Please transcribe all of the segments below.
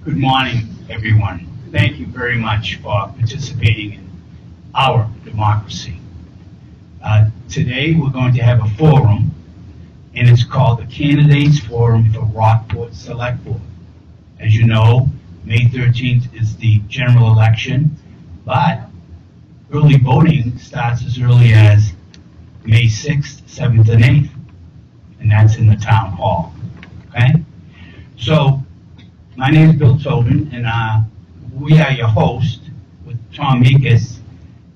Good morning, everyone. Thank you very much for participating in our democracy. Today, we're going to have a forum, and it's called the Candidates Forum for Rockport Select Board. As you know, May 13th is the general election, but early voting starts as early as May 6th, 7th, and 8th, and that's in the town hall. Okay? So, my name is Bill Tobin, and we are your host with Tom Meekus,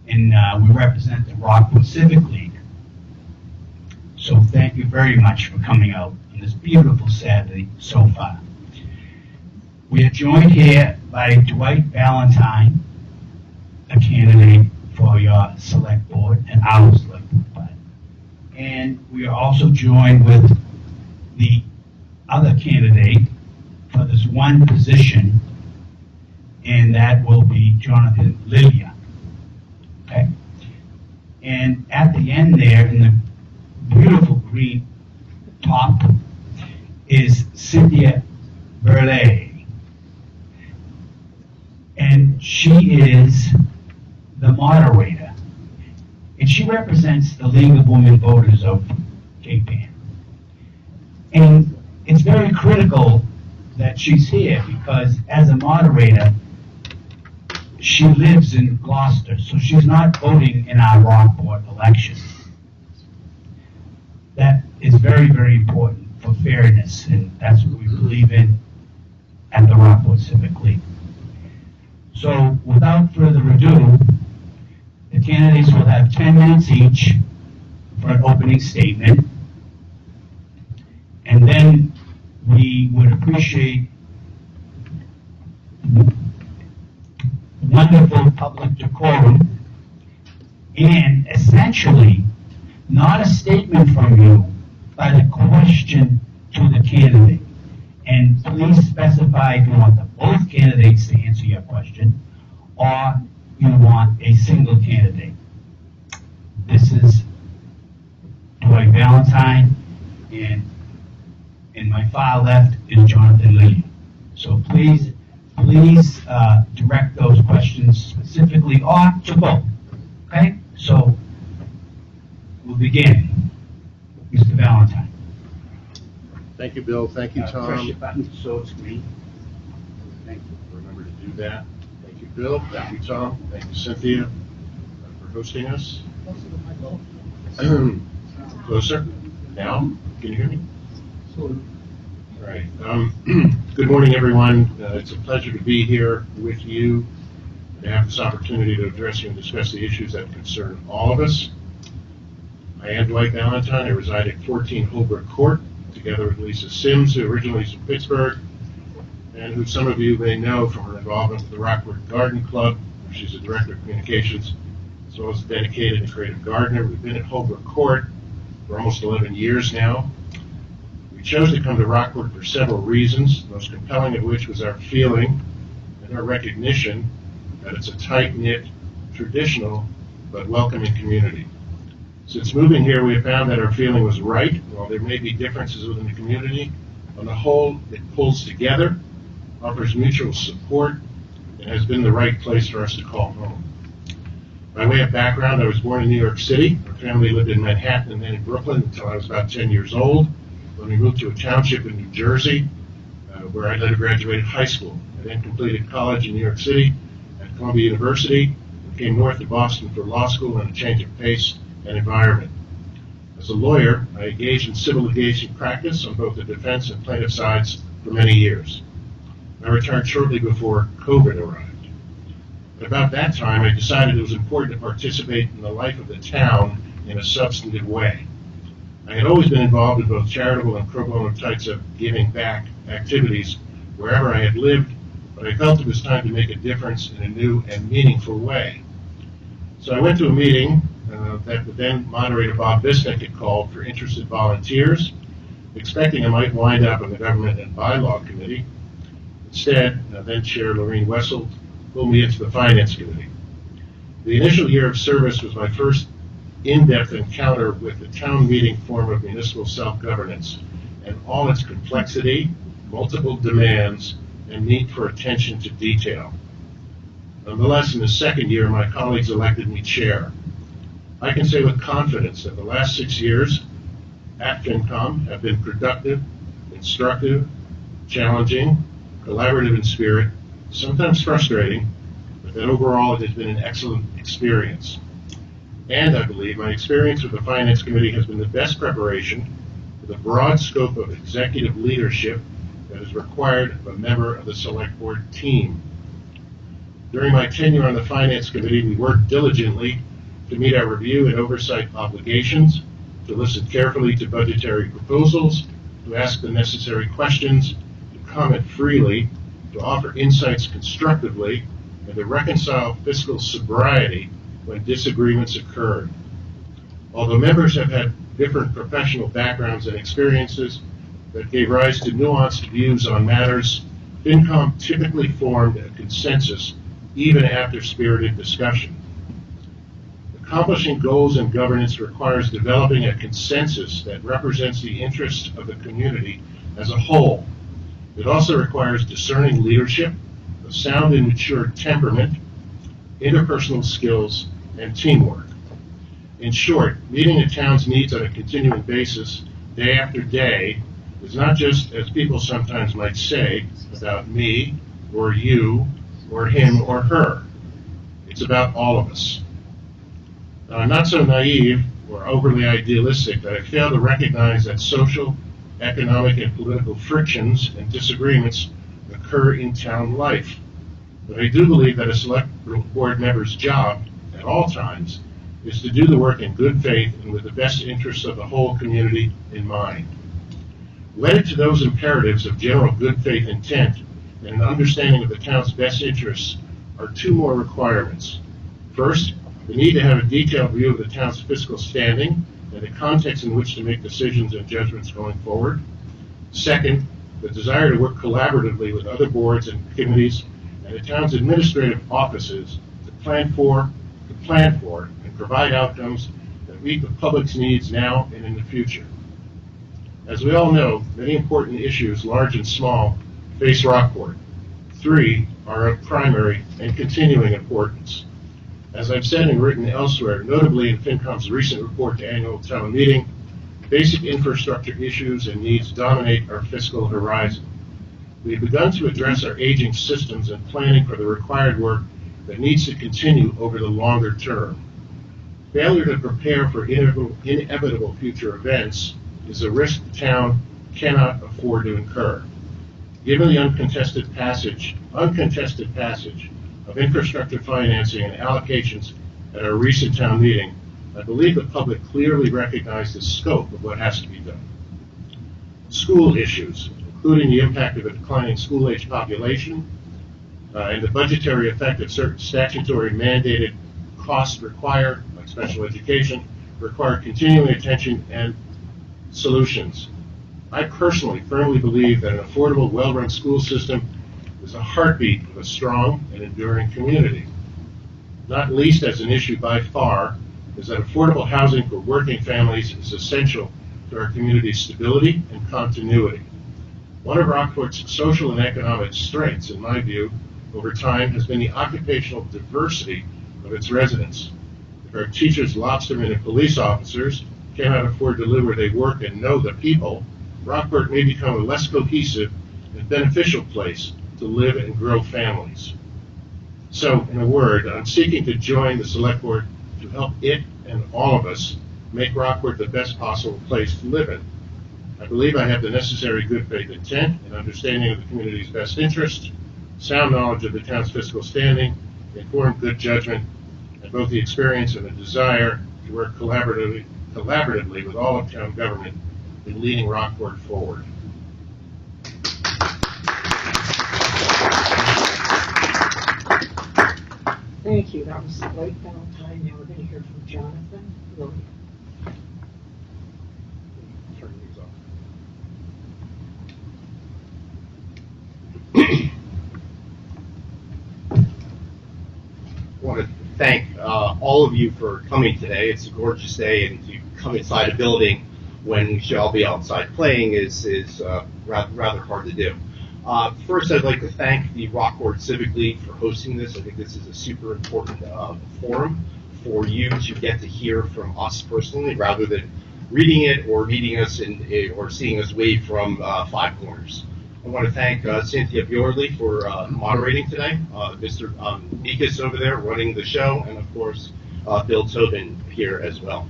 and we represent the Rockport Civic League. So thank you very much for coming out on this beautiful Saturday so far. We are joined here by Dwight Valentine, a candidate for your select board and our select board. And we are also joined with the other candidate for this one position, and that will be Jonathan Lilia. Okay? And at the end there, in the beautiful green top, is Cynthia Burley. And she is the moderator. And she represents the League of Women Voters of Cape Ann. And it's very critical that she's here because as a moderator, she lives in Gloucester, so she's not voting in our Rockport election. That is very, very important for fairness, and that's what we believe in at the Rockport Civic League. So without further ado, the candidates will have 10 minutes each for an opening statement, and then we would appreciate wonderful public decorum and essentially not a statement from you, but a question to the candidate. And please specify if you want both candidates to answer your question or you want a single candidate. This is Dwight Valentine, and in my far left is Jonathan Lee. So please direct those questions specifically or to both. Okay? So we'll begin. Mr. Valentine. Thank you, Bill. Thank you, Tom. Press your button so it's green. Thank you. Remember to do that. Thank you, Bill. Thank you, Tom. Thank you, Cynthia, for hosting us. Closer. Now, can you hear me? All right. Good morning, everyone. It's a pleasure to be here with you and to have this opportunity to address you and discuss the issues that concern all of us. I am Dwight Valentine. I reside at 14 Holbrook Court, together with Lisa Sims, who originally is from Pittsburgh, and who some of you may know from her involvement with the Rockport Garden Club, where she's the Director of Communications, as well as a dedicated and creative gardener. We've been at Holbrook Court for almost 11 years now. We chose to come to Rockport for several reasons, the most compelling of which was our feeling and our recognition that it's a tight-knit, traditional, but welcoming community. Since moving here, we have found that our feeling was right. While there may be differences within the community, on the whole, it pulls together, offers mutual support, and has been the right place for us to call home. By way of background, I was born in New York City. Our family lived in Manhattan and then in Brooklyn until I was about 10 years old, when we moved to a township in New Jersey, where I later graduated high school. I then completed college in New York City at Columbia University and came north to Boston for law school and a change of pace and environment. As a lawyer, I engaged in civil litigation practice on both the defense and plaintiff sides for many years. I returned shortly before COVID arrived. At about that time, I decided it was important to participate in the life of the town in a substantive way. I had always been involved in both charitable and pro bono types of giving back activities wherever I had lived, but I felt it was time to make a difference in a new and meaningful way. So I went to a meeting that the then moderator Bob Bisnick had called for interested volunteers, expecting I might wind up on the Government and Bylaw Committee. Instead, then Chair Lorene Wessel pulled me into the Finance Committee. The initial year of service was my first in-depth encounter with the town meeting form of municipal self-governance and all its complexity, multiple demands, and need for attention to detail. Nonetheless, in the second year, my colleagues elected me chair. I can say with confidence that the last 6 years at FinCom have been productive, instructive, challenging, collaborative in spirit, sometimes frustrating, but that overall it has been an excellent experience. And I believe my experience with the Finance Committee has been the best preparation for the broad scope of executive leadership that is required of a member of the Select Board team. During my tenure on the Finance Committee, we worked diligently to meet our review and oversight obligations, to listen carefully to budgetary proposals, to ask the necessary questions, to comment freely, to offer insights constructively, and to reconcile fiscal sobriety when disagreements occurred. Although members have had different professional backgrounds and experiences that gave rise to nuanced views on matters, FinCom typically formed a consensus even after spirited discussion. Accomplishing goals in governance requires developing a consensus that represents the interests of the community as a whole. It also requires discerning leadership, a sound and mature temperament, interpersonal skills, and teamwork. In short, meeting the town's needs on a continuing basis, day after day, is not just, as people sometimes might say, about me, or you, or him, or her. It's about all of us. Now, I'm not so naive or overly idealistic that I fail to recognize that social, economic, and political frictions and disagreements occur in town life. But I do believe that a select board member's job, at all times, is to do the work in good faith and with the best interests of the whole community in mind. Wedded to those imperatives of general good faith intent and an understanding of the town's best interests are two more requirements. First, the need to have a detailed view of the town's fiscal standing and the context in which to make decisions and judgments going forward. Second, the desire to work collaboratively with other boards and committees and the town's administrative offices to plan for, and provide outcomes that meet the public's needs now and in the future. As we all know, many important issues, large and small, face Rockport. 3 are of primary and continuing importance. As I've said and written elsewhere, notably in FinCom's recent report to annual town meeting, basic infrastructure issues and needs dominate our fiscal horizon. We've begun to address our aging systems and planning for the required work that needs to continue over the longer term. Failure to prepare for inevitable future events is a risk the town cannot afford to incur. Given the uncontested passage of infrastructure financing and allocations at our recent town meeting, I believe the public clearly recognized the scope of what has to be done. School issues, including the impact of a declining school-age population and the budgetary effect of certain statutory mandated costs required, like special education, require continuing attention and solutions. I personally firmly believe that an affordable, well-run school system is a heartbeat of a strong and enduring community. Not least as an issue by far is that affordable housing for working families is essential to our community's stability and continuity. One of Rockport's social and economic strengths, in my view, over time has been the occupational diversity of its residents. If our teachers, lobstermen, and police officers cannot afford to live where they work and know the people, Rockport may become a less cohesive and beneficial place to live and grow families. So, in a word, I'm seeking to join the Select Board to help it and all of us make Rockport the best possible place to live in. I believe I have the necessary good faith intent and understanding of the community's best interests, sound knowledge of the town's fiscal standing, informed good judgment, and both the experience and the desire to work collaboratively with all of town government in leading Rockport forward. Thank you. That was Blake Valentine. Now we're going to hear from Jonathan Roy. Turn these off. I want to thank all of you for coming today. It's a gorgeous day, and to come inside a building when we should all be outside playing is rather hard to do. First, I'd like to thank the Rockport Civic League for hosting this. I think this is a super important forum for you to get to hear from us personally, rather than reading it or meeting us or seeing us wave from five corners. I want to thank Cynthia Bjorley for moderating today, Mr. Nikas over there running the show, and of course, Bill Tobin here as well.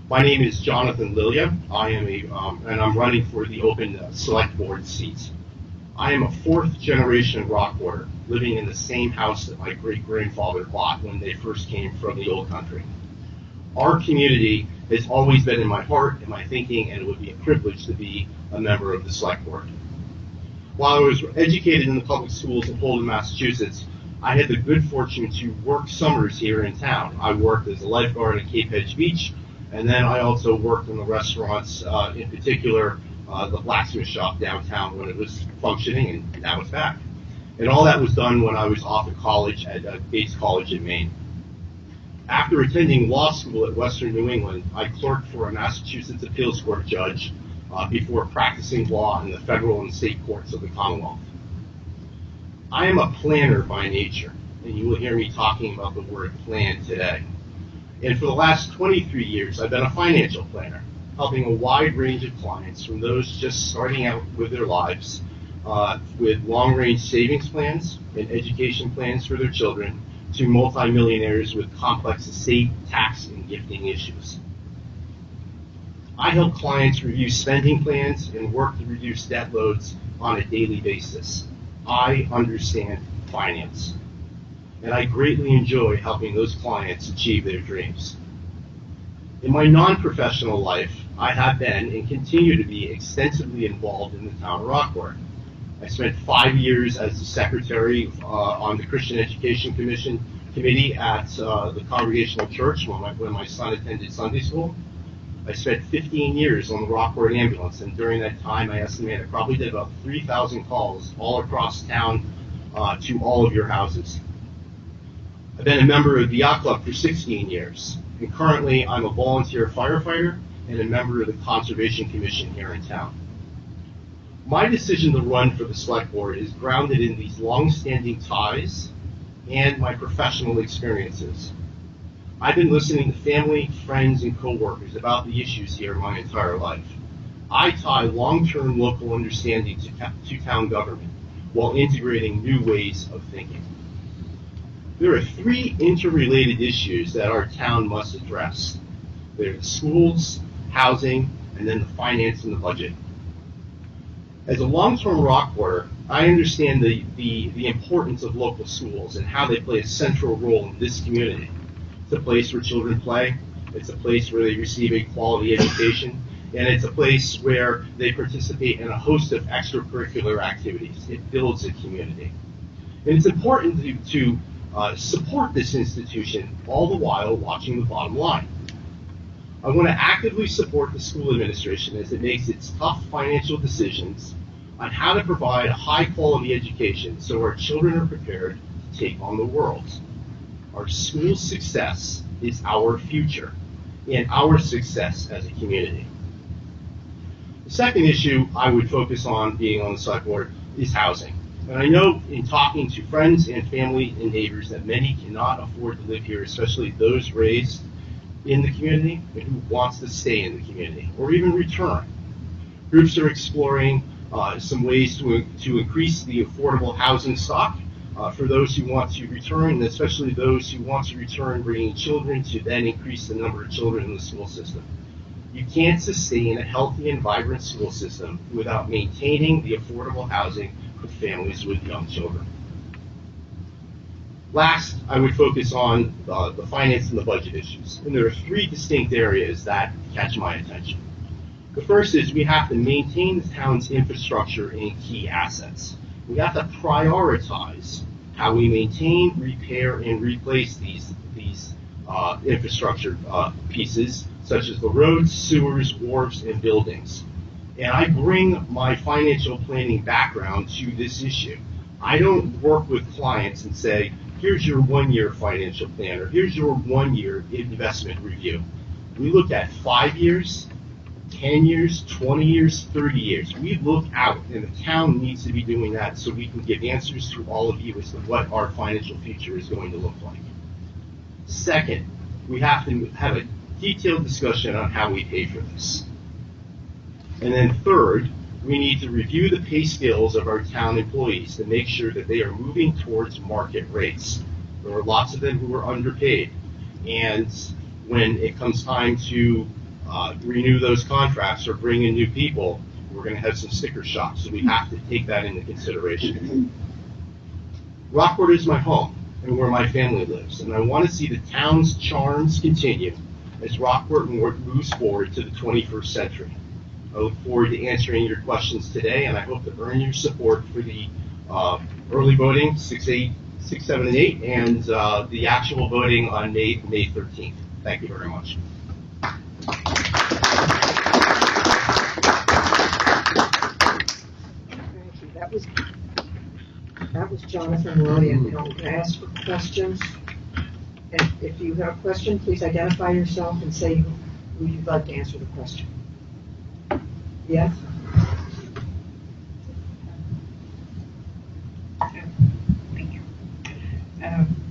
My name is Jonathan Lilia. I am and I'm running for the open select board seats. I am a fourth generation Rockporter, living in the same house that my great grandfather bought when they first came from the old country. Our community has always been in my heart and my thinking, and it would be a privilege to be a member of the select board. While I was educated in the public schools in Holden, Massachusetts, I had the good fortune to work summers here in town. I worked as a lifeguard at Cape Edge Beach, and then I also worked in the restaurants, in particular the blacksmith shop downtown when it was functioning, and now it's back. And all that was done when I was off at college at Bates College in Maine. After attending law school at Western New England, I clerked for a Massachusetts appeals court judge before practicing law in the federal and state courts of the Commonwealth. I am a planner by nature, and you will hear me talking about the word plan today. And for the last 23 years, I've been a financial planner, helping a wide range of clients, from those just starting out with their lives, with long-range savings plans and education plans for their children, to multimillionaires with complex estate, tax, and gifting issues. I help clients review spending plans and work to reduce debt loads on a daily basis. I understand finance, and I greatly enjoy helping those clients achieve their dreams. In my non-professional life, I have been and continue to be extensively involved in the town of Rockport. I spent 5 years as the secretary on the Christian Education Committee at the Congregational Church when my son attended Sunday school. I spent 15 years on the Rockport ambulance, and during that time, I estimate I probably did about 3,000 calls all across town to all of your houses. I've been a member of the Yacht Club for 16 years, and currently I'm a volunteer firefighter and a member of the Conservation Commission here in town. My decision to run for the select board is grounded in these long-standing ties and my professional experiences. I've been listening to family, friends, and coworkers about the issues here my entire life. I tie long-term local understanding to town government while integrating new ways of thinking. There are three interrelated issues that our town must address. They're the schools, housing, and then the finance and the budget. As a long-term Rockporter, I understand the importance of local schools and how they play a central role in this community. It's a place where children play, it's a place where they receive a quality education, and it's a place where they participate in a host of extracurricular activities. It builds a community. And it's important to support this institution, all the while watching the bottom line. I want to actively support the school administration as it makes its tough financial decisions on how to provide a high-quality education so our children are prepared to take on the world. Our school success is our future and our success as a community. The second issue I would focus on being on the select board is housing. And I know in talking to friends and family and neighbors that many cannot afford to live here, especially those raised in the community and who wants to stay in the community or even return. Groups are exploring some ways to increase the affordable housing stock for those who want to return, and especially those who want to return bringing children to then increase the number of children in the school system. You can't sustain a healthy and vibrant school system without maintaining the affordable housing for families with young children. Last, I would focus on the finance and the budget issues. And there are three distinct areas that catch my attention. The first is we have to maintain the town's infrastructure and key assets. We have to prioritize how we maintain, repair, and replace these infrastructure pieces, such as the roads, sewers, wharves, and buildings. And I bring my financial planning background to this issue. I don't work with clients and say, here's your 1-year financial plan, or here's your 1-year investment review. We look at 5 years, 10 years, 20 years, 30 years. We look out, and the town needs to be doing that so we can give answers to all of you as to what our financial future is going to look like. Second, we have to have a detailed discussion on how we pay for this. And then third, we need to review the pay scales of our town employees to make sure that they are moving towards market rates. There are lots of them who are underpaid. And when it comes time to renew those contracts or bring in new people, we're going to have some sticker shock. So we have to take that into consideration. Rockport is my home and where my family lives. And I want to see the town's charms continue as Rockport moves forward to the 21st century. I look forward to answering your questions today, and I hope to earn your support for the early voting, 6, 7, and 8, and the actual voting on May 13th. Thank you very much. Thank you. That was Jonathan William. Now we're going to ask for questions. And if you have a question, please identify yourself and say who you'd like to answer the question. Yes? Thank you.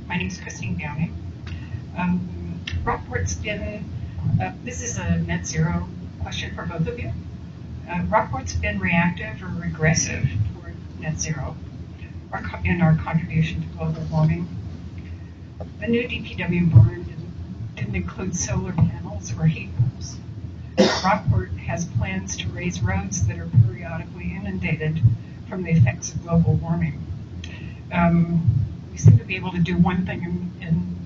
My name is Christine Downing. Rockport's been, this is a net zero question for both of you. Rockport's been reactive or regressive toward net zero in our contribution to global warming. The new DPW barn didn't include solar panels or heat pumps. Rockport has plans to raise roads that are periodically inundated from the effects of global warming. We seem to be able to do one thing, and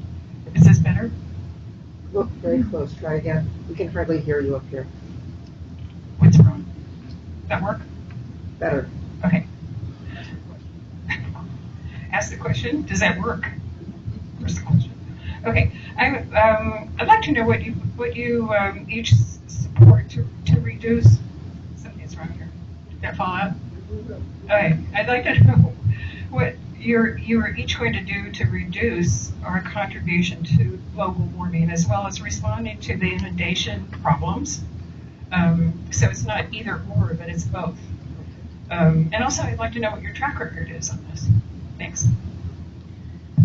is this better? Look very close. Try again. We can hardly hear you up here. What's wrong? Does that work? Better. Okay. Ask the question. Does that work? First question. Okay. I'd like to know what you each support to reduce. Something's wrong here. Did that fall out? Okay. I'd like to know what you're each going to do to reduce our contribution to global warming, as well as responding to the inundation problems. So it's not either or, but it's both. And also, I'd like to know what your track record is on this. Thanks.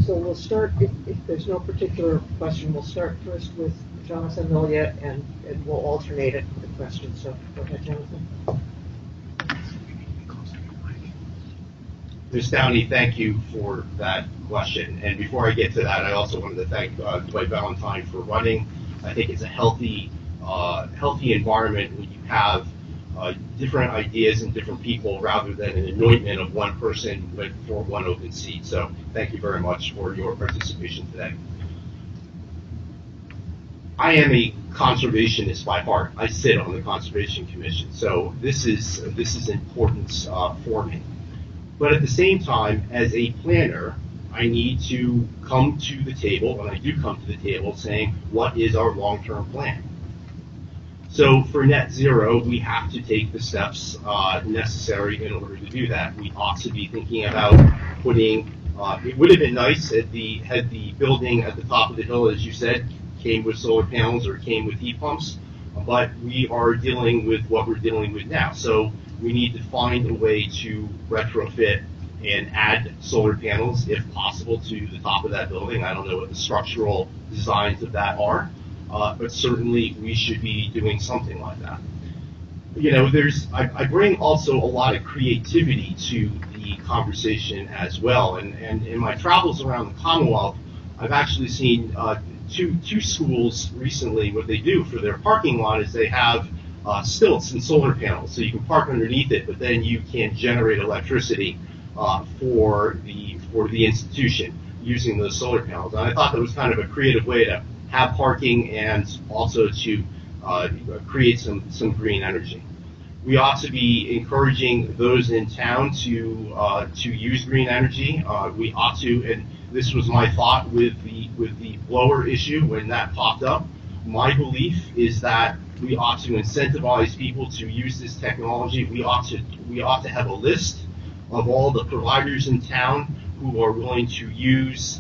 So we'll start, if there's no particular question, we'll start first with Jonathan Milliot, and we'll alternate it for the question. So go ahead, Jonathan. Ms. Downey, thank you for that question. And before I get to that, I also wanted to thank Dwight Valentine for running. I think it's a healthy environment when you have different ideas and different people rather than an anointment of one person for one open seat. So thank you very much for your participation today. I am a conservationist by heart. I sit on the Conservation Commission, so this is important for me. But at the same time, as a planner, I need to come to the table, and I do come to the table saying, what is our long-term plan? So for net zero, we have to take the steps necessary in order to do that. We ought to be thinking about putting, it would have been nice had the building at the top of the hill, as you said, came with solar panels or came with heat pumps, but we are dealing with what we're dealing with now. So we need to find a way to retrofit and add solar panels, if possible, to the top of that building. I don't know what the structural designs of that are, but certainly we should be doing something like that. You know, I bring also a lot of creativity to the conversation as well. And in my travels around the Commonwealth, I've actually seen two schools recently. What they do for their parking lot is they have stilts and solar panels, so you can park underneath it, but then you can generate electricity for the institution using those solar panels. And I thought that was kind of a creative way to have parking and also to create some green energy. We ought to be encouraging those in town to use green energy. We ought to, and this was my thought with the blower issue when that popped up. My belief is that we ought to incentivize people to use this technology. We ought to have a list of all the providers in town who are willing to use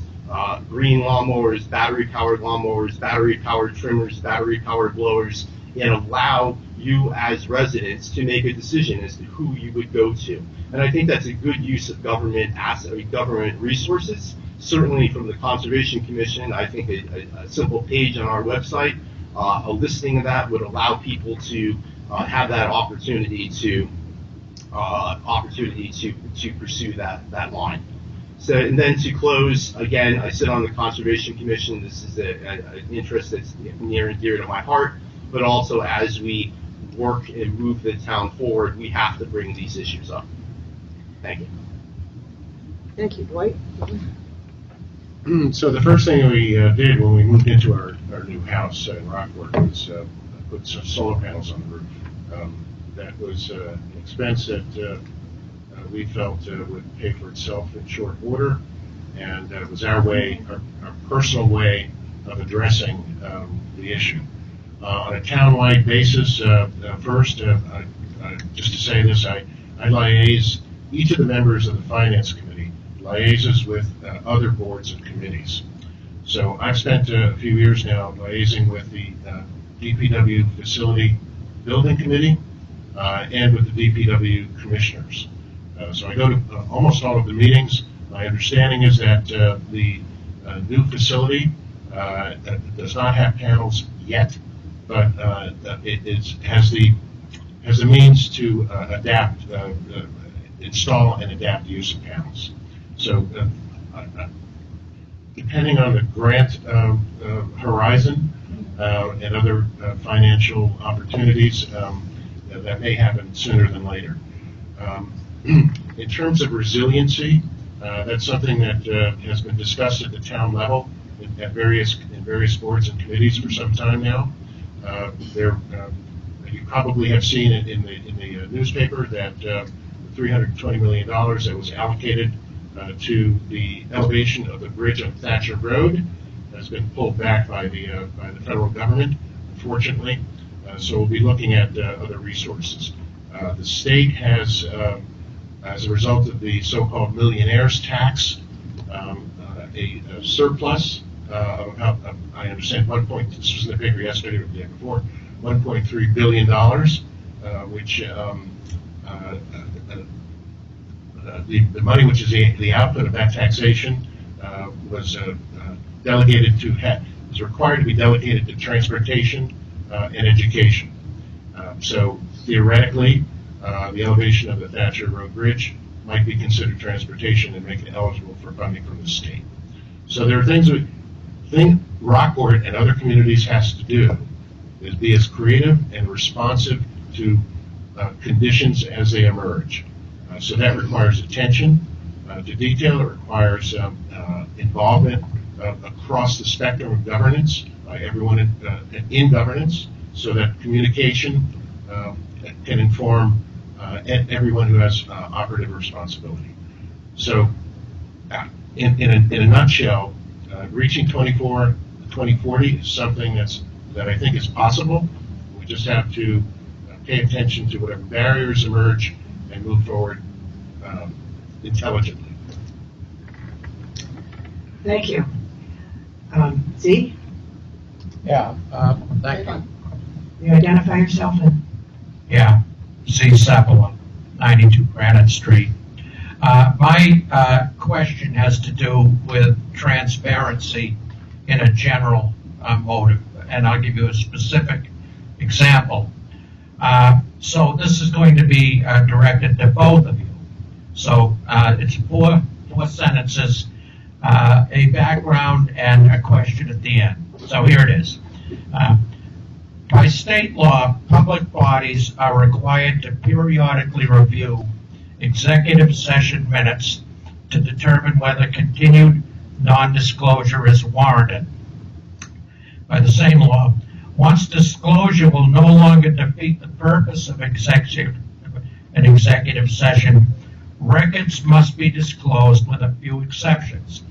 green lawnmowers, battery-powered trimmers, battery-powered blowers, and allow you as residents to make a decision as to who you would go to. And I think that's a good use of government government resources. Certainly from the Conservation Commission, I think a simple page on our website, a listing of that would allow people to have that opportunity to pursue that line. So, and then to close, again, I sit on the Conservation Commission. This is an interest that's near and dear to my heart, but also as we work and move the town forward, we have to bring these issues up. Thank you. Thank you, Dwight. So the first thing we did when we moved into our new house in Rockport was put some solar panels on the roof. That was an expense that we felt would pay for itself in short order, and it was our personal way of addressing the issue. On a town-wide basis, first, just to say this, I liaise, each of the members of the Finance Committee liaises with other boards and committees. So I've spent a few years now liaising with the DPW Facility Building Committee and with the DPW Commissioners. So I go to almost all of the meetings. My understanding is that the new facility does not have panels yet, but it has the means to adapt, install and adapt the use of panels. So depending on the grant horizon and other financial opportunities, that may happen sooner than later. In terms of resiliency, that's something that has been discussed at the town level in various boards and committees for some time now. You probably have seen it in the newspaper that $320 million that was allocated to the elevation of the bridge on Thatcher Road has been pulled back by the federal government, unfortunately. So we'll be looking at other resources. The state has, as a result of the so-called millionaires tax, a surplus of about, I understand, this was in the paper yesterday or the day before, $1.3 billion, which the money which is the output of that taxation was delegated to, was required to be delegated to transportation and education. So theoretically, the elevation of the Thatcher Road Bridge might be considered transportation and make it eligible for funding from the state. So there are things Rockport and other communities has to do is be as creative and responsive to conditions as they emerge. So that requires attention to detail. It requires involvement across the spectrum of governance by everyone in governance, so that communication can inform everyone who has operative responsibility. So, in a nutshell, reaching 2040 is something that I think is possible. We just have to pay attention to whatever barriers emerge and move forward intelligently. Thank you. Z? Yeah, thank you. You identify yourself and Yeah, Z Sepula, 92 Granite Street. My question has to do with transparency in a general motive, and I'll give you a specific example. So this is going to be directed to both of you. So it's four sentences, a background, and a question at the end. So here it is. By state law, public bodies are required to periodically review executive session minutes to determine whether continued non-disclosure is warranted. By the same law, once disclosure will no longer defeat the purpose of an executive session, records must be disclosed with a few exceptions.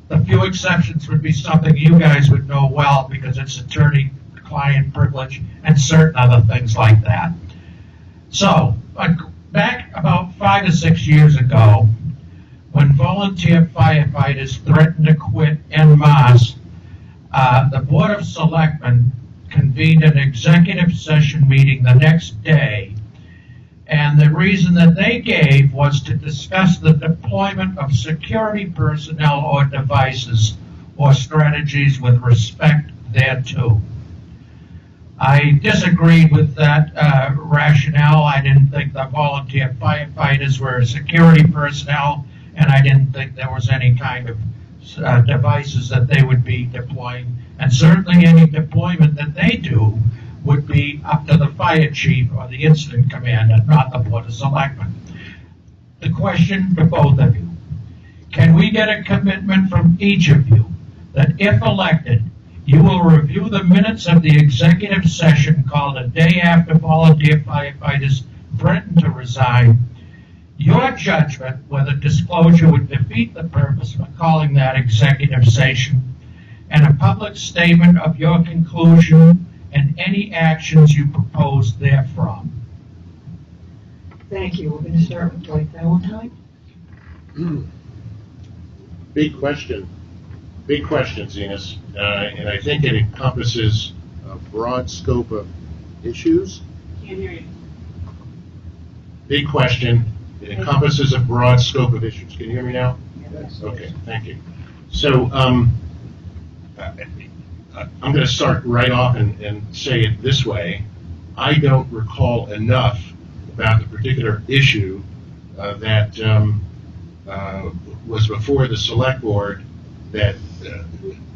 The few exceptions would be something you guys would know well because it's attorney-client privilege and certain other things like that. So, back about 5 to 6 years ago, when volunteer firefighters threatened to quit en masse, the Board of Selectmen convened an executive session meeting the next day, and the reason that they gave was to discuss the deployment of security personnel or devices or strategies with respect thereto. I disagreed with that rationale. I didn't think the volunteer firefighters were security personnel, and I didn't think there was any kind of devices that they would be deploying. And certainly any deployment that they do would be up to the fire chief or the incident commander, not the Board of Selectmen. The question to both of you, can we get a commitment from each of you that if elected, you will review the minutes of the executive session called a day after volunteer firefighters threatened to resign, your judgment whether disclosure would defeat the purpose of calling that executive session, and a public statement of your conclusion and any actions you propose therefrom? Thank you. We're going to start with Blake Valentine. Big question, Zenas, and I think it encompasses a broad scope of issues. Can't hear you. Big question, it encompasses a broad scope of issues. Can you hear me now? Yes. Okay, thank you. So, I'm going to start right off and say it this way. I don't recall enough about the particular issue that was before the select board that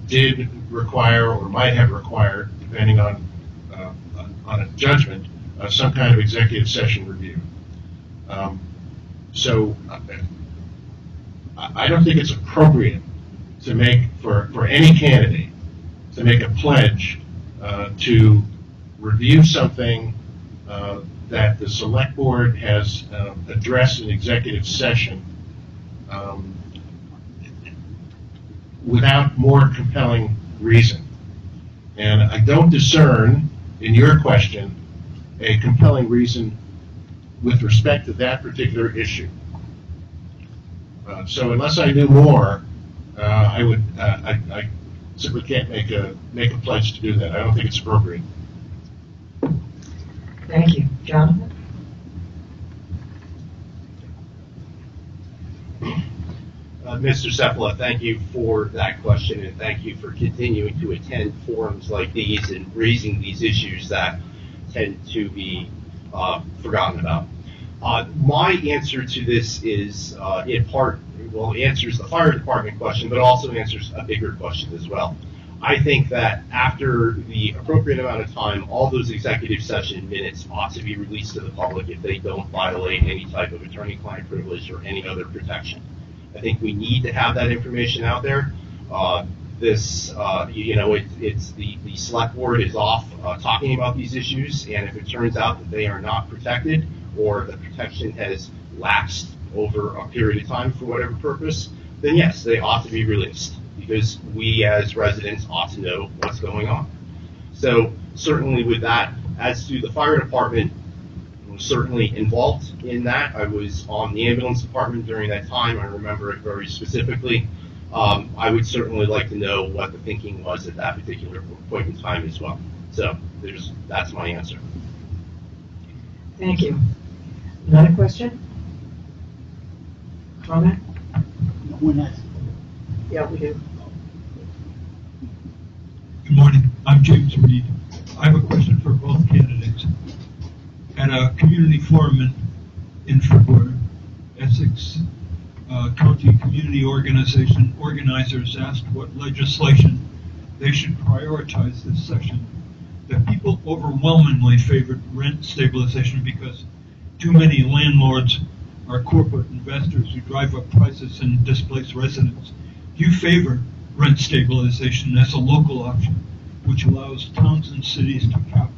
did require or might have required, depending on a judgment, some kind of executive session review. So I don't think it's appropriate to make, for any candidate, to make a pledge to review something that the select board has addressed in executive session without more compelling reason. And I don't discern in your question a compelling reason with respect to that particular issue. So unless I knew more, I simply can't make a pledge to do that. I don't think it's appropriate. Thank you. Jonathan? Mr. Cephala, thank you for that question, and thank you for continuing to attend forums like these and raising these issues that tend to be forgotten about. My answer to this is, in part, well, answers the fire department question, but also answers a bigger question as well. I think that after the appropriate amount of time, all those executive session minutes ought to be released to the public if they don't violate any type of attorney-client privilege or any other protection. I think we need to have that information out there. It's the select board is off talking about these issues, and if it turns out that they are not protected or the protection has lapsed over a period of time for whatever purpose, then yes, they ought to be released because we as residents ought to know what's going on. So certainly with that, as to the fire department, was certainly involved in that. I was on the ambulance department during that time. I remember it very specifically. I would certainly like to know what the thinking was at that particular point in time as well. So that's my answer. Thank you. Another question? Comment? Yeah, we do. Good morning. I'm James Reed. I have a question for both candidates. At a community forum in February, Essex County Community Organization organizers asked what legislation they should prioritize this session. The people overwhelmingly favored rent stabilization because too many landlords are corporate investors who drive up prices and displace residents. You favor rent stabilization as a local option, which allows towns and cities to cap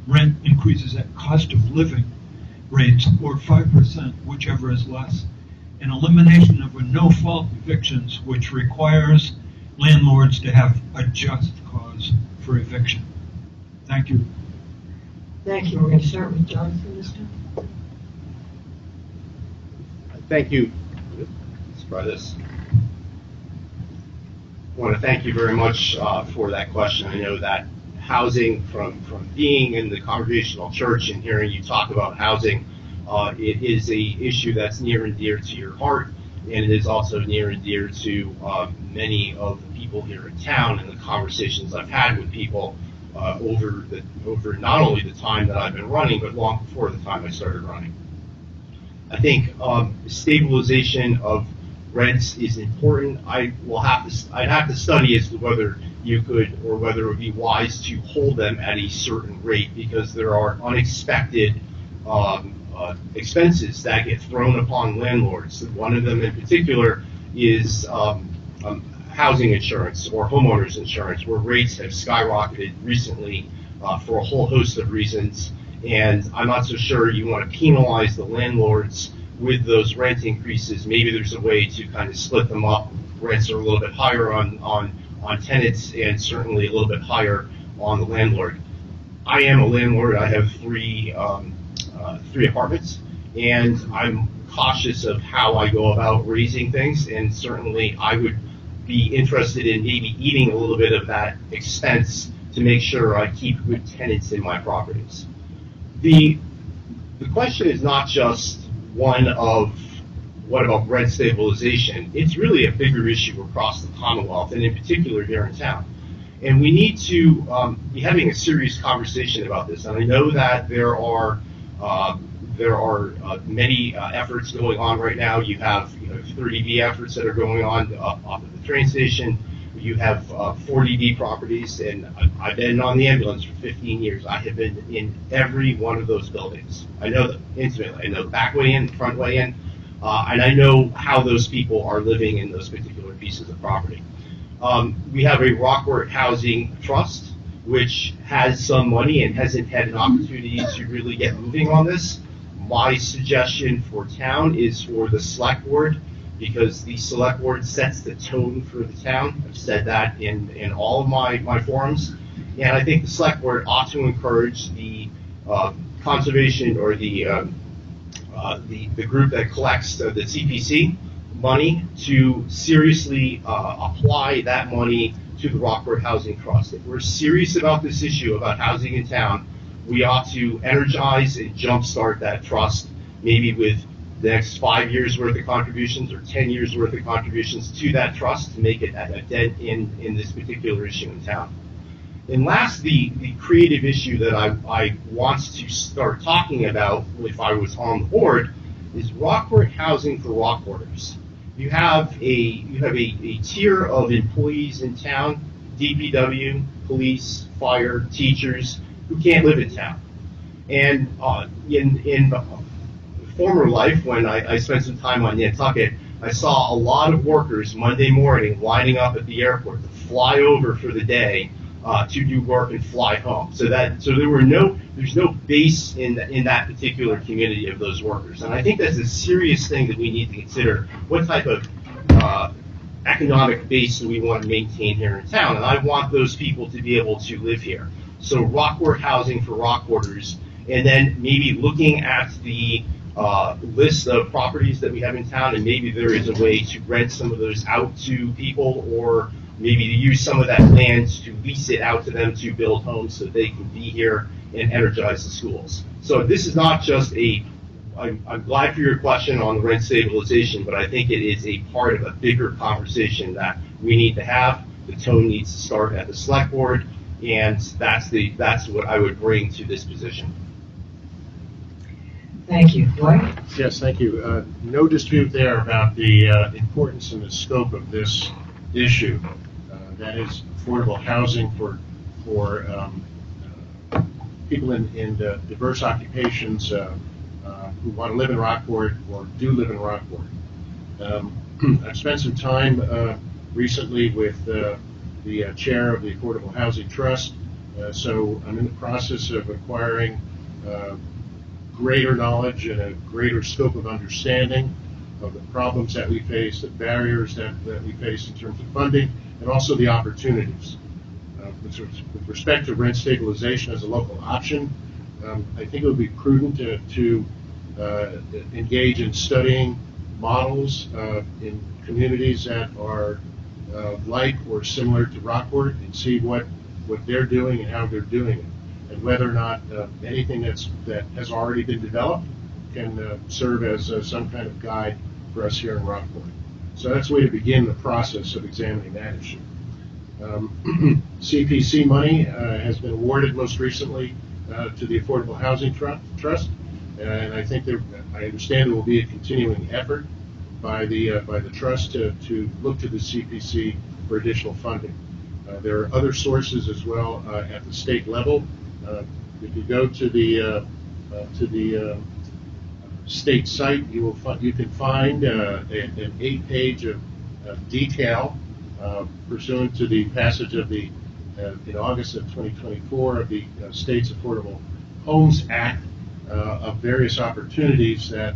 rent increases at cost of living rates or 5%, whichever is less, and elimination of a no-fault evictions, which requires landlords to have a just cause for eviction. Thank you. Thank you. We're going to start with Jonathan this time. Thank you. Let's try this. I want to thank you very much for that question. I know that housing from being in the Congregational Church and hearing you talk about housing. It is a issue that's near and dear to your heart, and it is also near and dear to many of the people here in town and the conversations I've had with people over not only the time that I've been running, but long before the time I started running. I think stabilization of rents is important. I'd have to study as to whether you could, or whether it would be wise to hold them at a certain rate, because there are unexpected expenses that get thrown upon landlords. One of them in particular is housing insurance or homeowners insurance, where rates have skyrocketed recently for a whole host of reasons. And I'm not so sure you want to penalize the landlords with those rent increases. Maybe there's a way to kind of split them up. Rents are a little bit higher on tenants, and certainly a little bit higher on the landlord. I am a landlord. I have three apartments, and I'm cautious of how I go about raising things, and certainly I would be interested in maybe eating a little bit of that expense to make sure I keep good tenants in my properties. The question is not just one of what about rent stabilization. It's really a bigger issue across the Commonwealth, and in particular here in town. And we need to be having a serious conversation about this. And I know that there are many efforts going on right now. You have 30B efforts that are going on off of the train station. You have 40B properties, and I've been on the ambulance for 15 years. I have been in every one of those buildings. I know them intimately. I know the back way in, the front way in, and I know how those people are living in those particular pieces of property. We have a Rockport Housing Trust, which has some money and hasn't had an opportunity to really get moving on this. My suggestion for town is for the select board, because the select board sets the tone for the town. I've said that in all of my forums. And I think the select board ought to encourage the conservation, or the group that collects the CPC money, to seriously apply that money to the Rockport Housing Trust. If we're serious about this issue about housing in town, we ought to energize and jumpstart that trust, maybe with the next 5 years worth of contributions or 10 years worth of contributions to that trust to make it a dent in this particular issue in town. And last, the creative issue that I want to start talking about if I was on the board is Rockport Housing for Rockporters. You have a tier of employees in town, DPW, police, fire, teachers, who can't live in town. And in former life, when I spent some time on Nantucket, I saw a lot of workers Monday morning lining up at the airport to fly over for the day to do work and fly home. So there's no base in that particular community of those workers. And I think that's a serious thing that we need to consider. What type of economic base do we want to maintain here in town? And I want those people to be able to live here. So Rockport Housing for Rockporters, and then maybe looking at the list of properties that we have in town, and maybe there is a way to rent some of those out to people, or maybe to use some of that land to lease it out to them to build homes so they can be here and energize the schools. So this is not just I'm glad for your question on the rent stabilization, but I think it is a part of a bigger conversation that we need to have. The tone needs to start at the select board, and that's what I would bring to this position. Thank you. Dwight? Yes, thank you. No dispute there about the importance and the scope of this issue. That is affordable housing for people in diverse occupations who want to live in Rockport or do live in Rockport. I've spent some time recently with the chair of the Affordable Housing Trust, so I'm in the process of acquiring greater knowledge and a greater scope of understanding of the problems that we face, the barriers that we face in terms of funding, and also the opportunities. With respect to rent stabilization as a local option, I think it would be prudent to engage in studying models in communities that are like or similar to Rockport, and see what what they're doing and how they're doing it, and whether or not anything that has already been developed can serve as some kind of guide for us here in Rockport. So that's the way to begin the process of examining that issue. CPC money has been awarded most recently to the Affordable Housing Trust, and I think I understand there will be a continuing effort by the trust to look to the CPC for additional funding. There are other sources as well at the state level. If you go to the state site, you can find an 8-page of detail pursuant to the passage of the in August of 2024 of the State's Affordable Homes Act of various opportunities that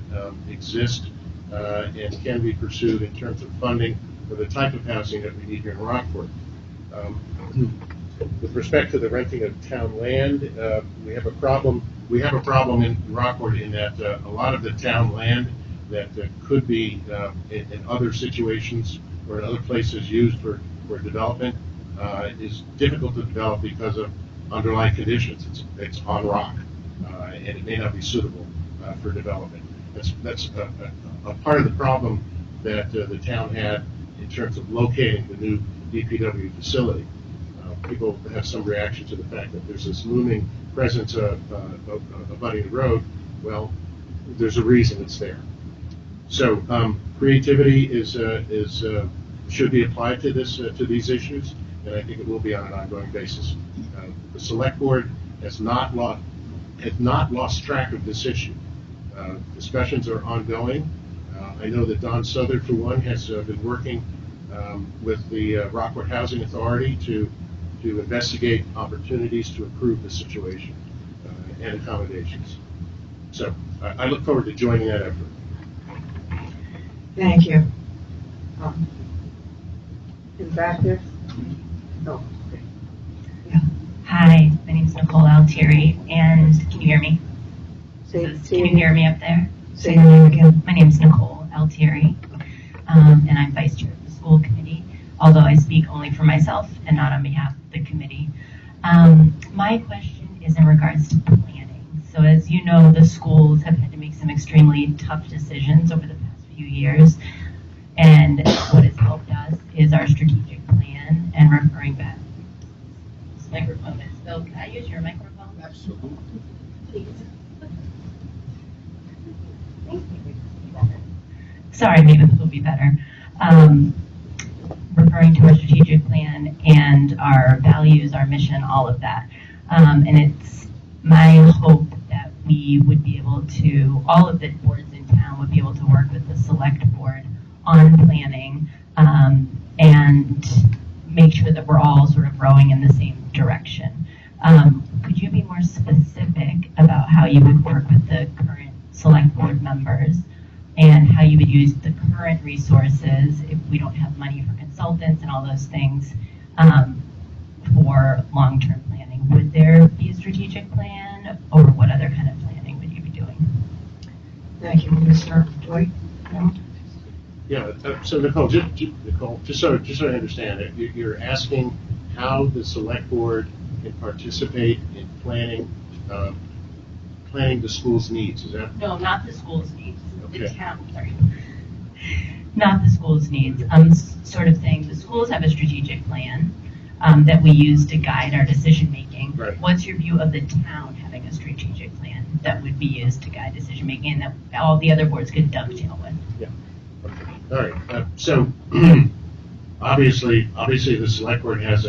exist and can be pursued in terms of funding for the type of housing that we need here in Rockport. With respect to the renting of town land, we have a problem. We have a problem in Rockport in that a lot of the town land that could be in other situations or in other places used for development is difficult to develop because of underlying conditions. It's on rock, and it may not be suitable for development. That's a part of the problem that the town had in terms of locating the new DPW facility. People have some reaction to the fact that there's this looming presence abutting the road. Well, there's a reason it's there. So creativity should be applied to these issues, and I think it will be on an ongoing basis. The select board has not lost track of this issue. Discussions are ongoing. I know that Don Southard, for one, has been working with the Rockport Housing Authority to investigate opportunities to improve the situation and accommodations. So I look forward to joining that effort. Thank you. In the back there? Oh, okay. Yeah. Hi, my name is Nicole Altieri, and can you hear me? Can you hear me up there? Say your name again. My name is Nicole Altieri, and I'm vice chair of the school committee, although I speak only for myself and not on behalf of the committee. My question is in regards to planning. So as you know, the schools have had to make some extremely tough decisions over the past few years, and what has helped us is our strategic plan and referring back. This microphone is still, can I use your microphone? Absolutely. Please. Sorry, maybe this will be better. Referring to our strategic plan and our values, our mission, all of that. And it's my hope that we would be able to, all of the boards in town would be able to work with the select board on planning and make sure that we're all sort of rowing in the same direction. Could you be more specific about how you would work with the current select board members and how you would use the current resources if we don't have money for consultants and all those things for long-term planning? Would there be a strategic plan, or what other kind of planning would you be doing? Thank you. Mr. Dwight? Yeah. So Nicole, just so I understand it, you're asking how the select board can participate in planning the school's needs. Is that? No, not the school's needs. The Okay. town, sorry. Not the school's needs. I'm sort of saying the schools have a strategic plan that we use to guide our decision making. Right. What's your view of the town having a strategic plan that would be used to guide decision making and that all the other boards could dovetail with? Yeah. Okay. All right. So obviously the select board has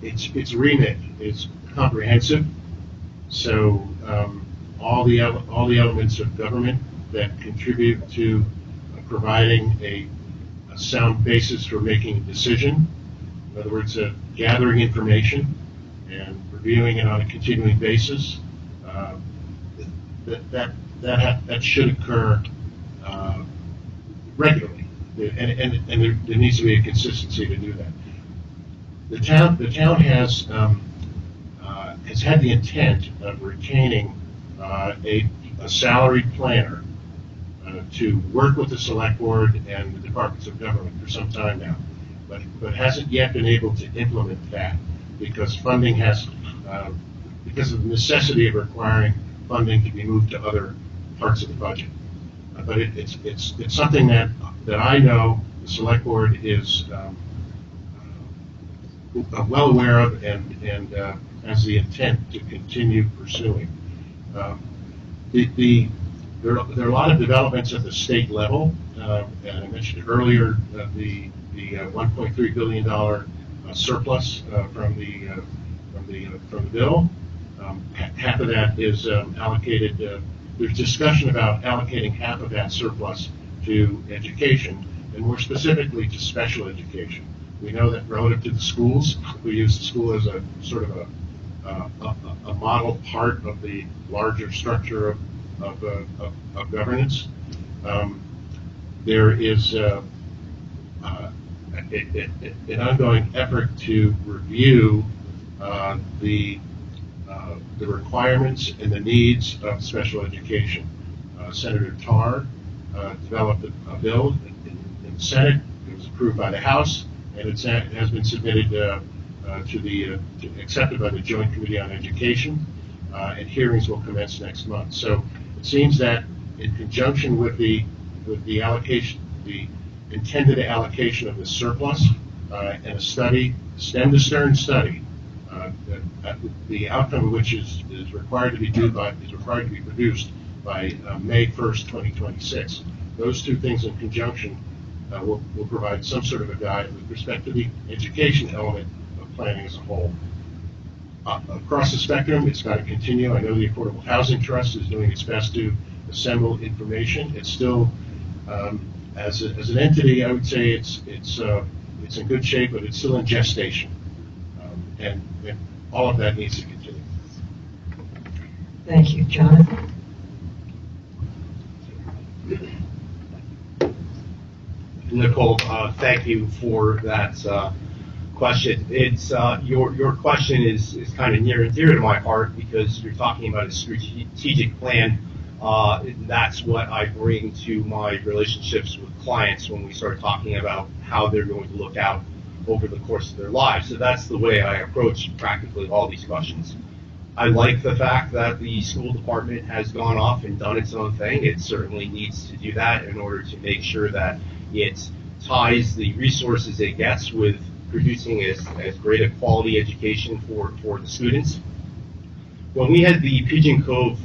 its remit is comprehensive. So all the elements of government that contribute to providing a sound basis for making a decision. In other words, gathering information and reviewing it on a continuing basis. That should occur regularly, and there needs to be a consistency to do that. The town has had the intent of retaining a salaried planner to work with the select board and the departments of government for some time now. but hasn't yet been able to implement that because funding has, because of the necessity of requiring funding to be moved to other parts of the budget. But it's something that I know the select board is well aware of and has the intent to continue pursuing. There are a lot of developments at the state level, and I mentioned earlier the $1.3 billion surplus from the bill. Half of that is allocated. There's discussion about allocating half of that surplus to education, and more specifically to special education. We know that relative to the schools, we use the school as a sort of a model part of the larger structure of governance. There is an ongoing effort to review the requirements and the needs of special education. Senator Tarr developed a bill in the Senate. It was approved by the House, and it has been submitted accepted by the Joint Committee on Education, and hearings will commence next month. So it seems that in conjunction with the allocation, the intended allocation of the surplus, and a study, stem to stern study, the outcome of which is required to be produced by May 1st, 2026. Those two things in conjunction will provide some sort of a guide with respect to the education element of planning as a whole. Across the spectrum, it's got to continue. I know the Affordable Housing Trust is doing its best to assemble information. It's still, as an entity, I would say it's in good shape, but it's still in gestation, and all of that needs to continue. Thank you. Jonathan? Nicole, thank you for that question. It's your question is kind of near and dear to my heart because you're talking about a strategic plan. That's what I bring to my relationships with clients when we start talking about how they're going to look out over the course of their lives. So that's the way I approach practically all these questions. I like the fact that the school department has gone off and done its own thing. It certainly needs to do that in order to make sure that it ties the resources it gets with producing as great a quality education for the students. When we had the Pigeon Cove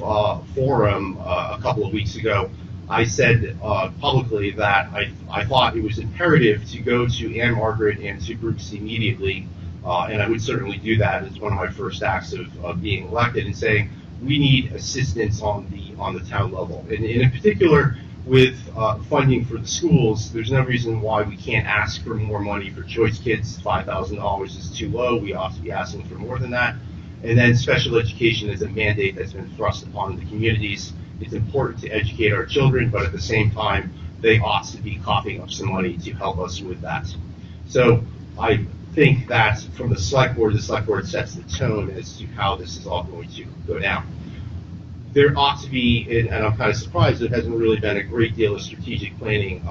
forum a couple of weeks ago, I said publicly that I thought it was imperative to go to Ann Margaret and to Brooks immediately, and I would certainly do that as one of my first acts of being elected, and saying we need assistance on the town level, and in particular with funding for the schools. There's no reason why we can't ask for more money for choice kids. $5,000 is too low. We ought to be asking for more than that. And then special education is a mandate that's been thrust upon the communities. It's important to educate our children, but at the same time, they ought to be coughing up some money to help us with that. So I think that from the select board sets the tone as to how this is all going to go down. There ought to be, and I'm kind of surprised, there hasn't really been a great deal of strategic planning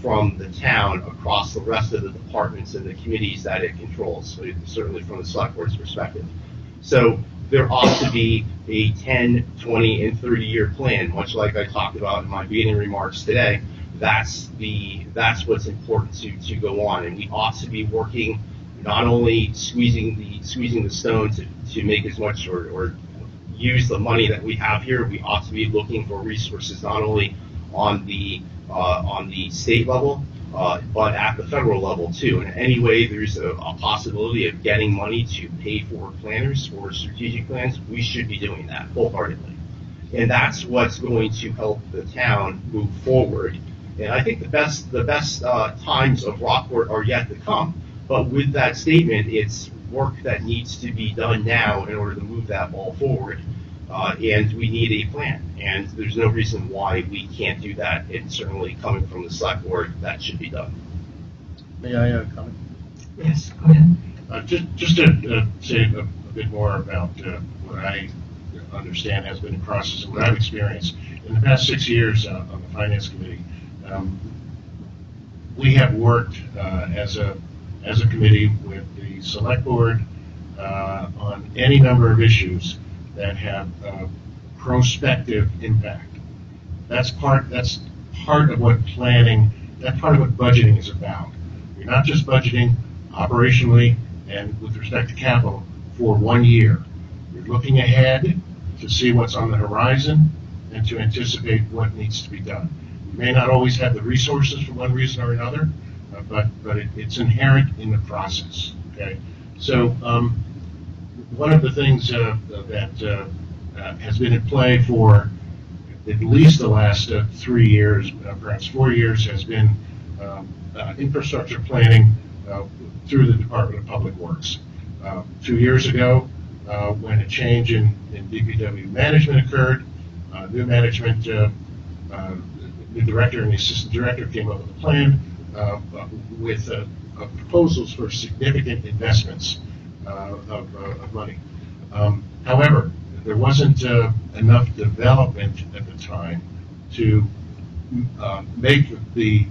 from the town across the rest of the departments and the committees that it controls, certainly from the select board's perspective. So there ought to be a 10, 20, and 30-year plan, much like I talked about in my beginning remarks today. That's what's important to go on, and we ought to be working not only squeezing the stone to make as much or use the money that we have here. We ought to be looking for resources not only on the state level, but at the federal level too. And any way there's a possibility of getting money to pay for planners for strategic plans, we should be doing that wholeheartedly. And that's what's going to help the town move forward. And I think the best times of Rockport are yet to come. But with that statement, it's work that needs to be done now in order to move that ball forward. And we need a plan. And there's no reason why we can't do that. And certainly coming from the select board, that should be done. May I comment? Yes, go ahead. Just to say a bit more about what I understand has been in process and what I've experienced. In the past 6 years on the Finance Committee, we have worked as a as a committee with the select board on any number of issues that have prospective impact. That's part of what planning, that's part of what budgeting is about. You're not just budgeting operationally and with respect to capital for 1 year. You're looking ahead to see what's on the horizon and to anticipate what needs to be done. You may not always have the resources for one reason or another, but it's inherent in the process. Okay, so one of the things that has been in play for at least the last 3 years, perhaps 4 years, has been infrastructure planning through the Department of Public Works. 2 years ago, when a change in DPW management occurred, new management, new director and the assistant director came up with a plan with proposals for significant investments of money. However, there wasn't enough development at the time to make the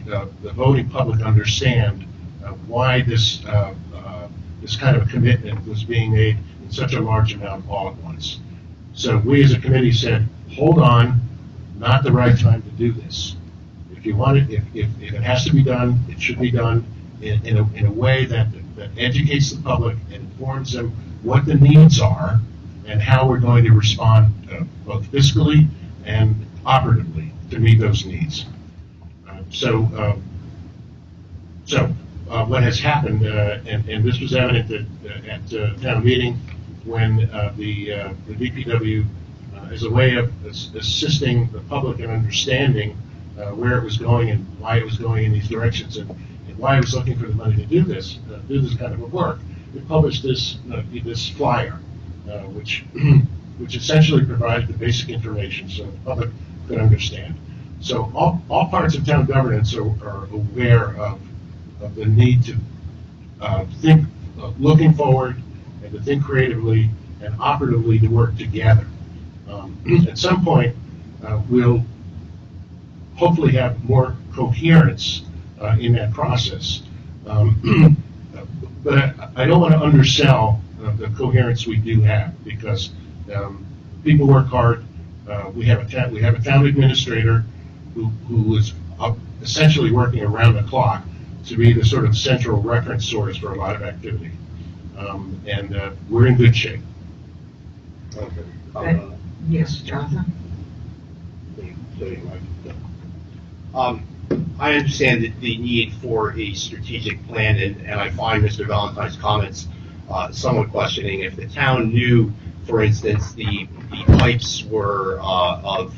voting public understand why this kind of a commitment was being made in such a large amount all at once. So we as a committee said, hold on, not the right time to do this. If you want it, if it has to be done, it should be done in a way that educates the public and informs them what the needs are and how we're going to respond both fiscally and operatively to meet those needs. So what has happened, and this was evident at town meeting when the DPW, as a way of assisting the public in understanding where it was going and why it was going in these directions and why it was looking for the money to do this kind of a work, it published this flyer, which essentially provided the basic information so the public could understand. So all parts of town governance are aware of the need to think, looking forward, and to think creatively and operatively to work together. At some point, we'll hopefully have more coherence in that process. But I don't want to undersell the coherence we do have, because people work hard. We have a town administrator who is essentially working around the clock to be the sort of central reference source for a lot of activity, and we're in good shape. Okay. Yes, Jonathan? I understand the need for a strategic plan, and I find Mr. Valentine's comments somewhat questioning. If the town knew, for instance, the pipes were of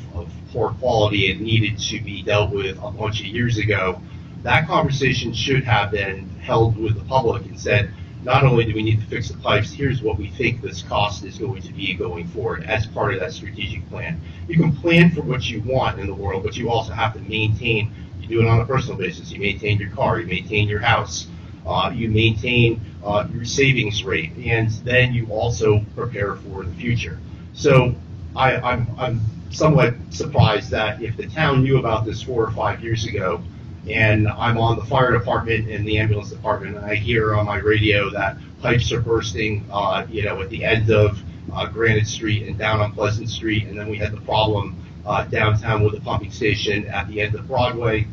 poor quality and needed to be dealt with a bunch of years ago, that conversation should have been held with the public and said, not only do we need to fix the pipes, here's what we think this cost is going to be going forward as part of that strategic plan. You can plan for what you want in the world, but you also have to maintain. You do it on a personal basis. You maintain your car, you maintain your house, you maintain your savings rate, and then you also prepare for the future. So I'm somewhat surprised that if the town knew about this 4 or 5 years ago, and I'm on the fire department and the ambulance department, and I hear on my radio that pipes are bursting, at the end of Granite Street and down on Pleasant Street, and then we had the problem downtown with the pumping station at the end of Broadway.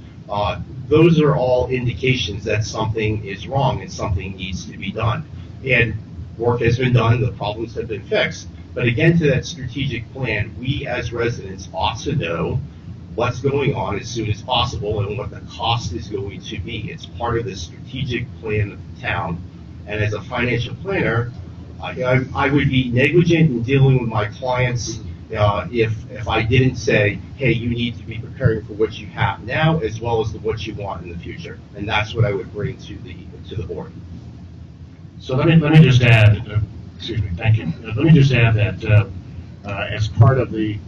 Those are all indications that something is wrong and something needs to be done. And work has been done, the problems have been fixed. But again, to that strategic plan, we as residents ought to know what's going on as soon as possible and what the cost is going to be. It's part of the strategic plan of the town. And as a financial planner, I would be negligent in dealing with my clients if I didn't say, hey, you need to be preparing for what you have now as well as what you want in the future. And that's what I would bring to the board. So let me just add, thank you. Let me just add that as part of the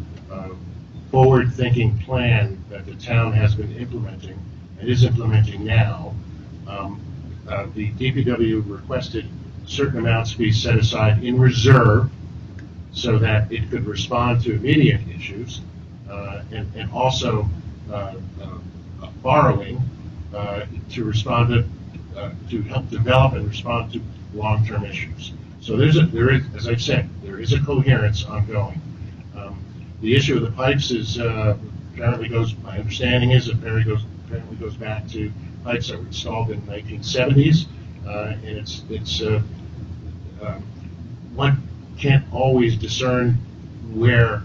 forward-thinking plan that the town has been implementing and is implementing now, the DPW requested certain amounts be set aside in reserve so that it could respond to immediate issues, and also borrowing to respond to to help develop and respond to long-term issues. So there is, as I've said, there is a coherence ongoing. The issue of the pipes is apparently goes. My understanding is it apparently goes back to pipes that were installed in the 1970s, and it's one can't always discern where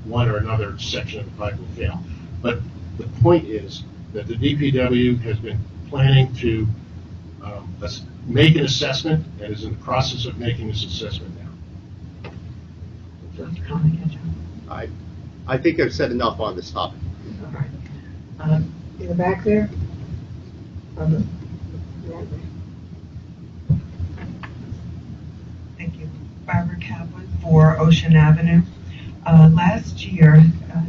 one or another section of the pipe will fail. But the point is that the DPW has been planning to make an assessment and is in the process of making this assessment now. I think I've said enough on this topic. All right. In the back there? Thank you. Barbara Kaplan for Ocean Avenue. Last year,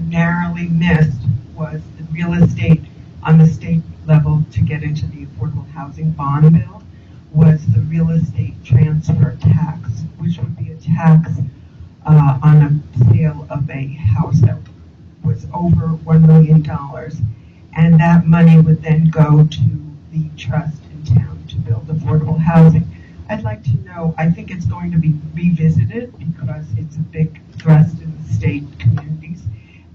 narrowly missed was the real estate on the state level to get into the affordable housing bond bill was the real estate transfer tax, which would be a tax on a sale of a house that was over $1 million. And that money would then go to the trust in town to build affordable housing. I'd like to know, I think it's going to be revisited because it's a big thrust in the state communities.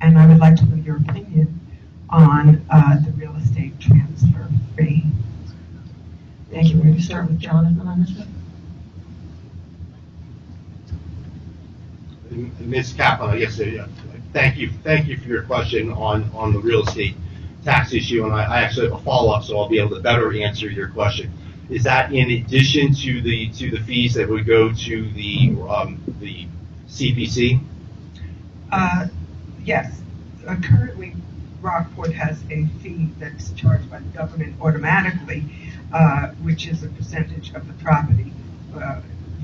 And I would like to know your opinion on the real estate transfer fee. Thank you. We're going to start with Jonathan on this one. Ms. Kaplan, I guess, thank you for your question on the real estate tax issue, and I actually have a follow-up, so I'll be able to better answer your question. Is that in addition to the fees that would go to the CPC? Yes. Currently, Rockport has a fee that's charged by the government automatically, which is a percentage of the property,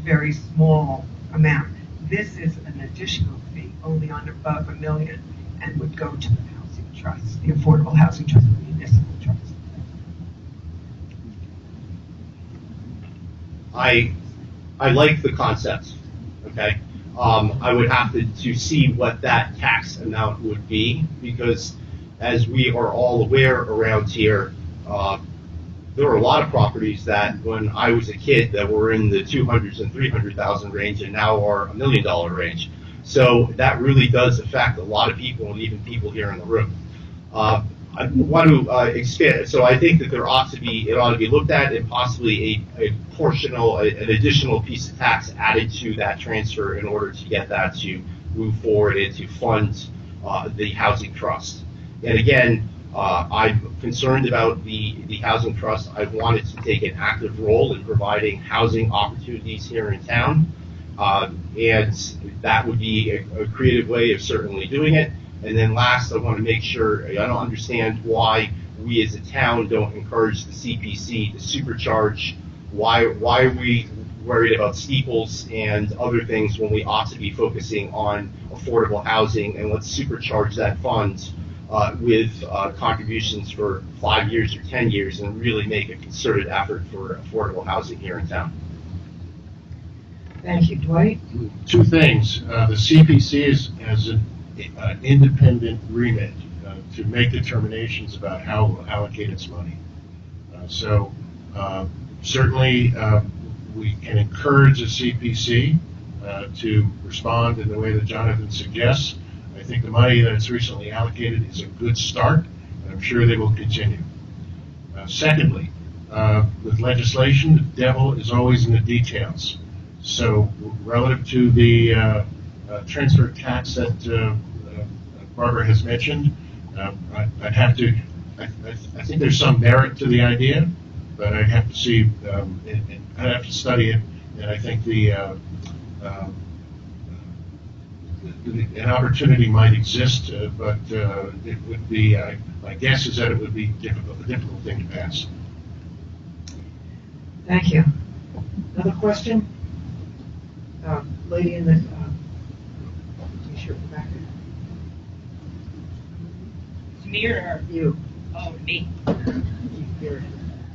very small amount. This is an additional fee, only on above $1 million, and would go to the housing trust, the Affordable Housing Trust, the municipal trust. I like the concept, okay? I would have to see what that tax amount would be, because as we are all aware around here, there are a lot of properties that when I was a kid that were in the 200s and 300,000 range and now are $1 million range. So that really does affect a lot of people, and even people here in the room. I want to expand. So I think that it ought to be looked at, and possibly an additional piece of tax added to that transfer in order to get that to move forward and to fund the housing trust. And again, I'm concerned about the housing trust. I want it to take an active role in providing housing opportunities here in town, and that would be a creative way of certainly doing it. And then last, I want to make sure, I don't understand why we as a town don't encourage the CPC to supercharge. Why are we worried about steeples and other things when we ought to be focusing on affordable housing? And let's supercharge that fund with contributions for 5 years or 10 years and really make a concerted effort for affordable housing here in town. Thank you. Dwight? Two things. The CPC has an independent remit to make determinations about how to allocate its money. Certainly we can encourage the CPC to respond in the way that Jonathan suggests. I think the money that it's recently allocated is a good start, and I'm sure they will continue. Secondly, with legislation, the devil is always in the details. So relative to the transfer tax that Barbara has mentioned, I'd have to, I think there's some merit to the idea, but I'd have to see, and I'd have to study it, and I think an opportunity might exist, but it would be, my guess is that it would be a difficult thing to pass. Thank you. Another question? Lady in the t-shirt in the back Me or? there. You. Oh, me. Here.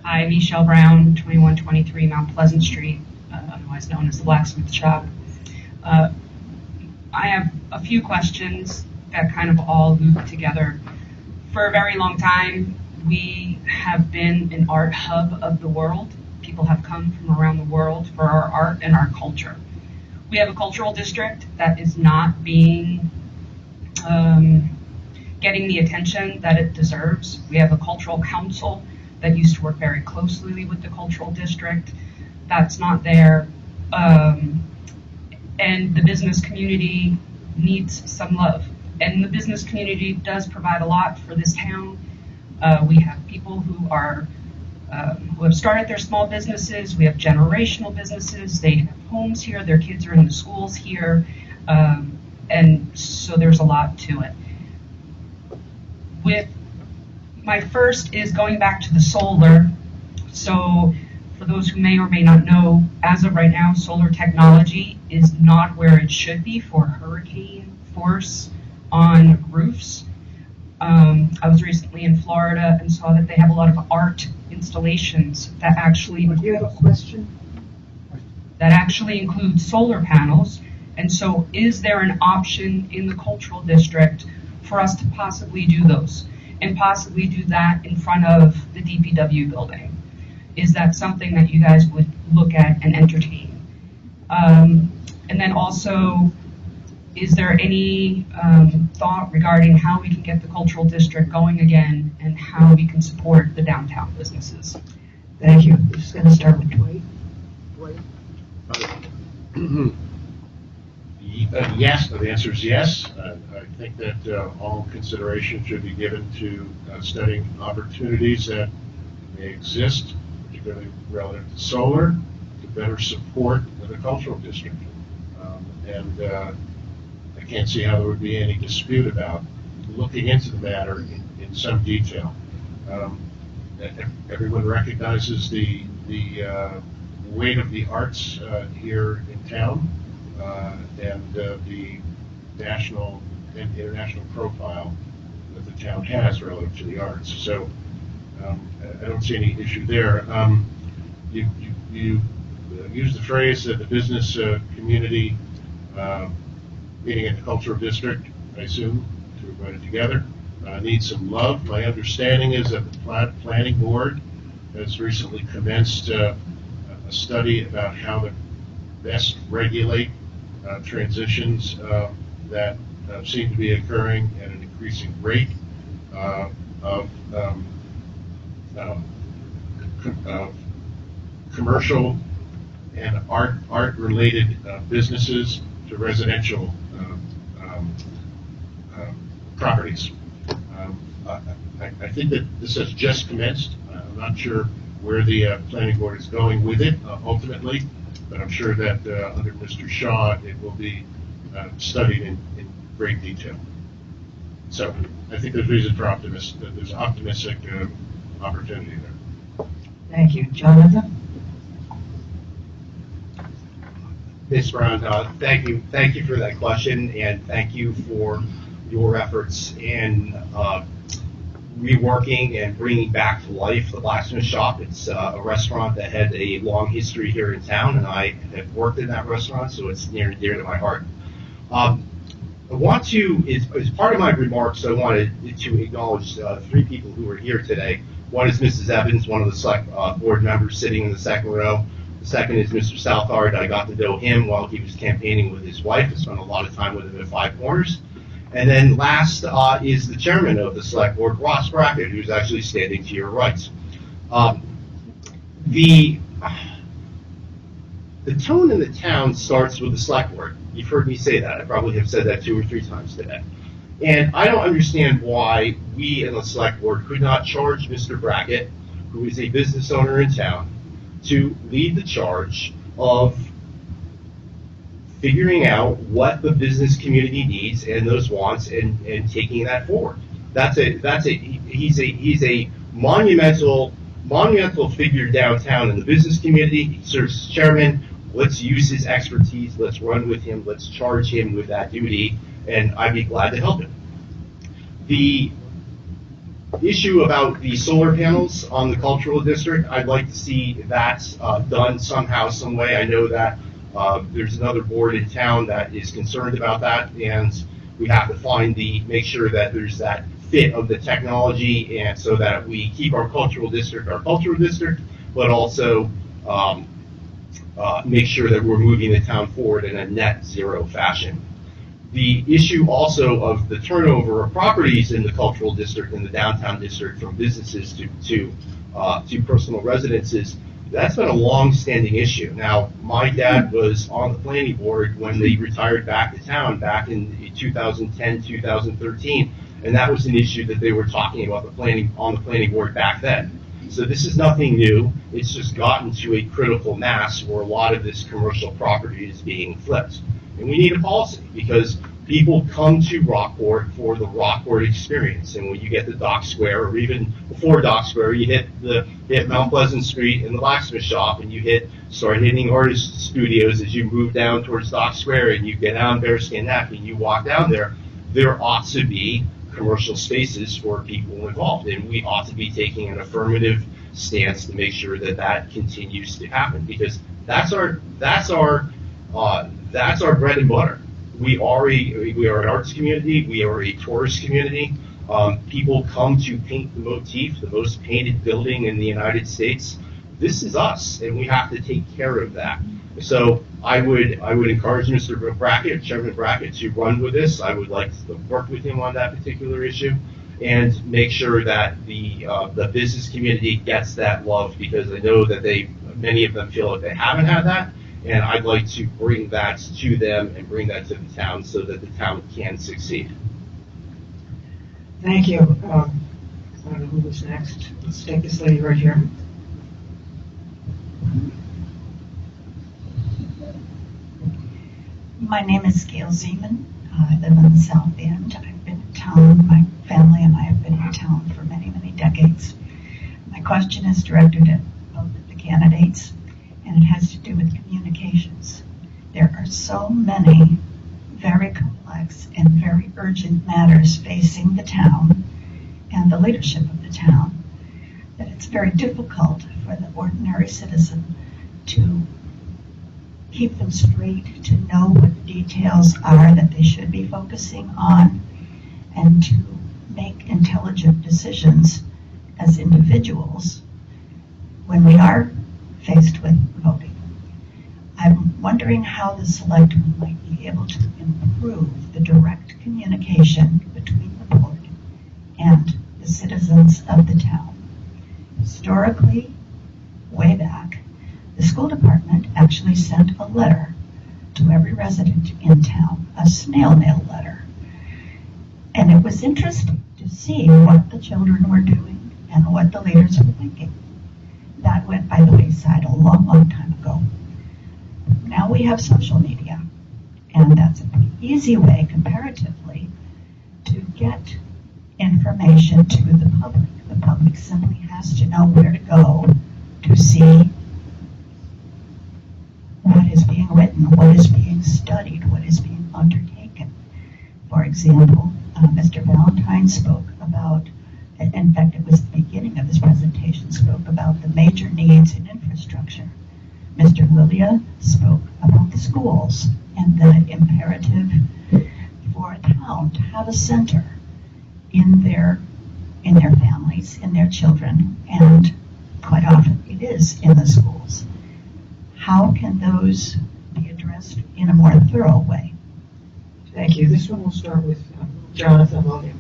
Hi, Michelle Brown, 2123 Mount Pleasant Street, otherwise known as the Blacksmith Shop. I have a few questions that kind of all loop together. For a very long time, We have been an art hub of the world. People have come from around the world for our art and our culture. We have a cultural district that is not being getting the attention that it deserves. We have a cultural council that used to work very closely with the cultural district. That's not there. And the business community needs some love. And the business community does provide a lot for this town. We have people who have started their small businesses. We have generational businesses. They have homes here. Their kids are in the schools here. And so there's a lot to it. My first is going back to the solar. So for those who may or may not know, as of right now, solar technology is not where it should be for hurricane force on roofs. I was recently in Florida and saw that they have a lot of art installations that actually Do you have a question? include solar panels. And so is there an option in the cultural district for us to possibly do those and possibly do that in front of the DPW building? Is that something that you guys would look at and entertain? And then also, is there any thought regarding how we can get the cultural district going again and how we can support the downtown businesses? Thank you. I'm just going to start with Dwight. Yes, the answer is yes. I think that all consideration should be given to studying opportunities that may exist, particularly relative to solar, to better support the cultural district. And I can't see how there would be any dispute about looking into the matter in some detail. Everyone recognizes the weight of the arts here in town. And the national and international profile that the town has relative to the arts. So I don't see any issue there. You use the phrase that the business community meeting at the cultural district, I assume, to put it together, needs some love. My understanding is that the planning board has recently commenced a study about how to best regulate transitions that seem to be occurring at an increasing rate of commercial and art-related businesses to residential properties. I think that this has just commenced. I'm not sure where the planning board is going with it ultimately, but I'm sure that under Mr. Shaw, it will be studied in great detail. So I think there's reason for optimism. There's optimistic opportunity there. Thank you. Jonathan? Ms. Brown, thank you for that question, and thank you for your efforts in reworking and bringing back to life the Blacksmith Shop. It's a restaurant that had a long history here in town, and I have worked in that restaurant, so it's near and dear to my heart. I want to, as part of my remarks, I wanted to acknowledge three people who are here today. One is Mrs. Evans, one of the select board members sitting in the second row. The second is Mr. Southard. I got to know him while he was campaigning with his wife. I spent a lot of time with him at Five Corners. And then last is the chairman of the select board, Ross Brackett, who's actually standing to your right. The tone in the town starts with the select board. You've heard me say that. I probably have said that 2 or 3 times today. And I don't understand why we in the select board could not charge Mr. Brackett, who is a business owner in town, to lead the charge of figuring out what the business community needs and those wants and taking that forward. He's a monumental figure downtown in the business community. He serves as chairman. Let's use his expertise. Let's run with him. Let's charge him with that duty, and I'd be glad to help him. The issue about the solar panels on the cultural district, I'd like to see that done somehow, some way. I know that there's another board in town that is concerned about that, and we have to make sure that there's that fit of the technology, and so that we keep our cultural district, but also make sure that we're moving the town forward in a net zero fashion. The issue also of the turnover of properties in the cultural district and the downtown district from businesses to personal residences, that's been a long-standing issue. Now, my dad was on the planning board when they retired back to town back in 2010, 2013, and that was an issue that they were talking about on the planning board back then. So this is nothing new. It's just gotten to a critical mass where a lot of this commercial property is being flipped. And we need a policy because people come to Rockport for the Rockport experience. And when you get to Dock Square, or even before Dock Square, you hit Mount Pleasant Street and the blacksmith shop, and you start hitting artist studios as you move down towards Dock Square, and you get down Bearskin Neck and you walk down there. There ought to be commercial spaces for people involved, and we ought to be taking an affirmative stance to make sure that that continues to happen, because that's our bread and butter. We are an arts community. We are a tourist community. People come to paint the motif, the most painted building in the United States. This is us, and we have to take care of that. So I would encourage Mr. Brackett, Chairman Brackett, to run with this. I would like to work with him on that particular issue and make sure that the business community gets that love, because I know that many of them feel like they haven't had that. And I'd like to bring that to them and bring that to the town so that the town can succeed. Thank you. I don't know who was next. Let's take this lady right here. My name is Gail Zeman. I live in the South End. I've been in town, my family and I have been in town for many, many decades. My question is directed at both of the candidates, and it has to do with communications. There are so many very complex and very urgent matters facing the town and the leadership of the town that it's very difficult for the ordinary citizen to keep them straight, to know what the details are that they should be focusing on, and to make intelligent decisions as individuals when we are faced with voting. I'm wondering how the selectmen might be able to improve the direct communication between the board and the citizens of the town. Historically, way back, the school department actually sent a letter to every resident in town, a snail mail letter. And it was interesting to see what the children were doing and what the leaders were thinking. That went by the wayside a long, long time ago. Now we have social media, and that's a pretty easy way, comparatively, to get information to the public. The public simply has to know where to go to see what is being written, what is being studied, what is being undertaken. For example, Mr. Valentine spoke about, in fact, it was the beginning of his presentation, spoke about the major needs in infrastructure. Mr. Lilia spoke about the schools and the imperative for a town to have a center in their families, in their children, and quite often it is in the schools. How can those be addressed in a more thorough way? Thank you. This one will start with Jonathan William.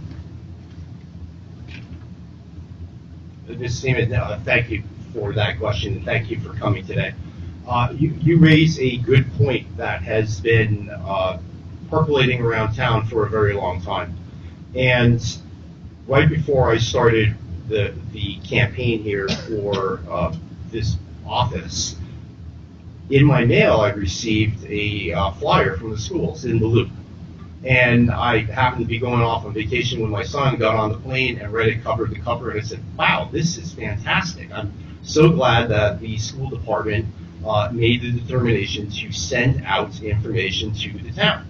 Ms. Seaman, thank you for that question, and thank you for coming today. You raise a good point that has been percolating around town for a very long time. And right before I started the campaign here for this office, in my mail I received a flyer from the schools in the Loop. And I happened to be going off on vacation with my son, got on the plane and read it cover to cover, and I said, wow, this is fantastic. I'm so glad that the school department made the determination to send out information to the town.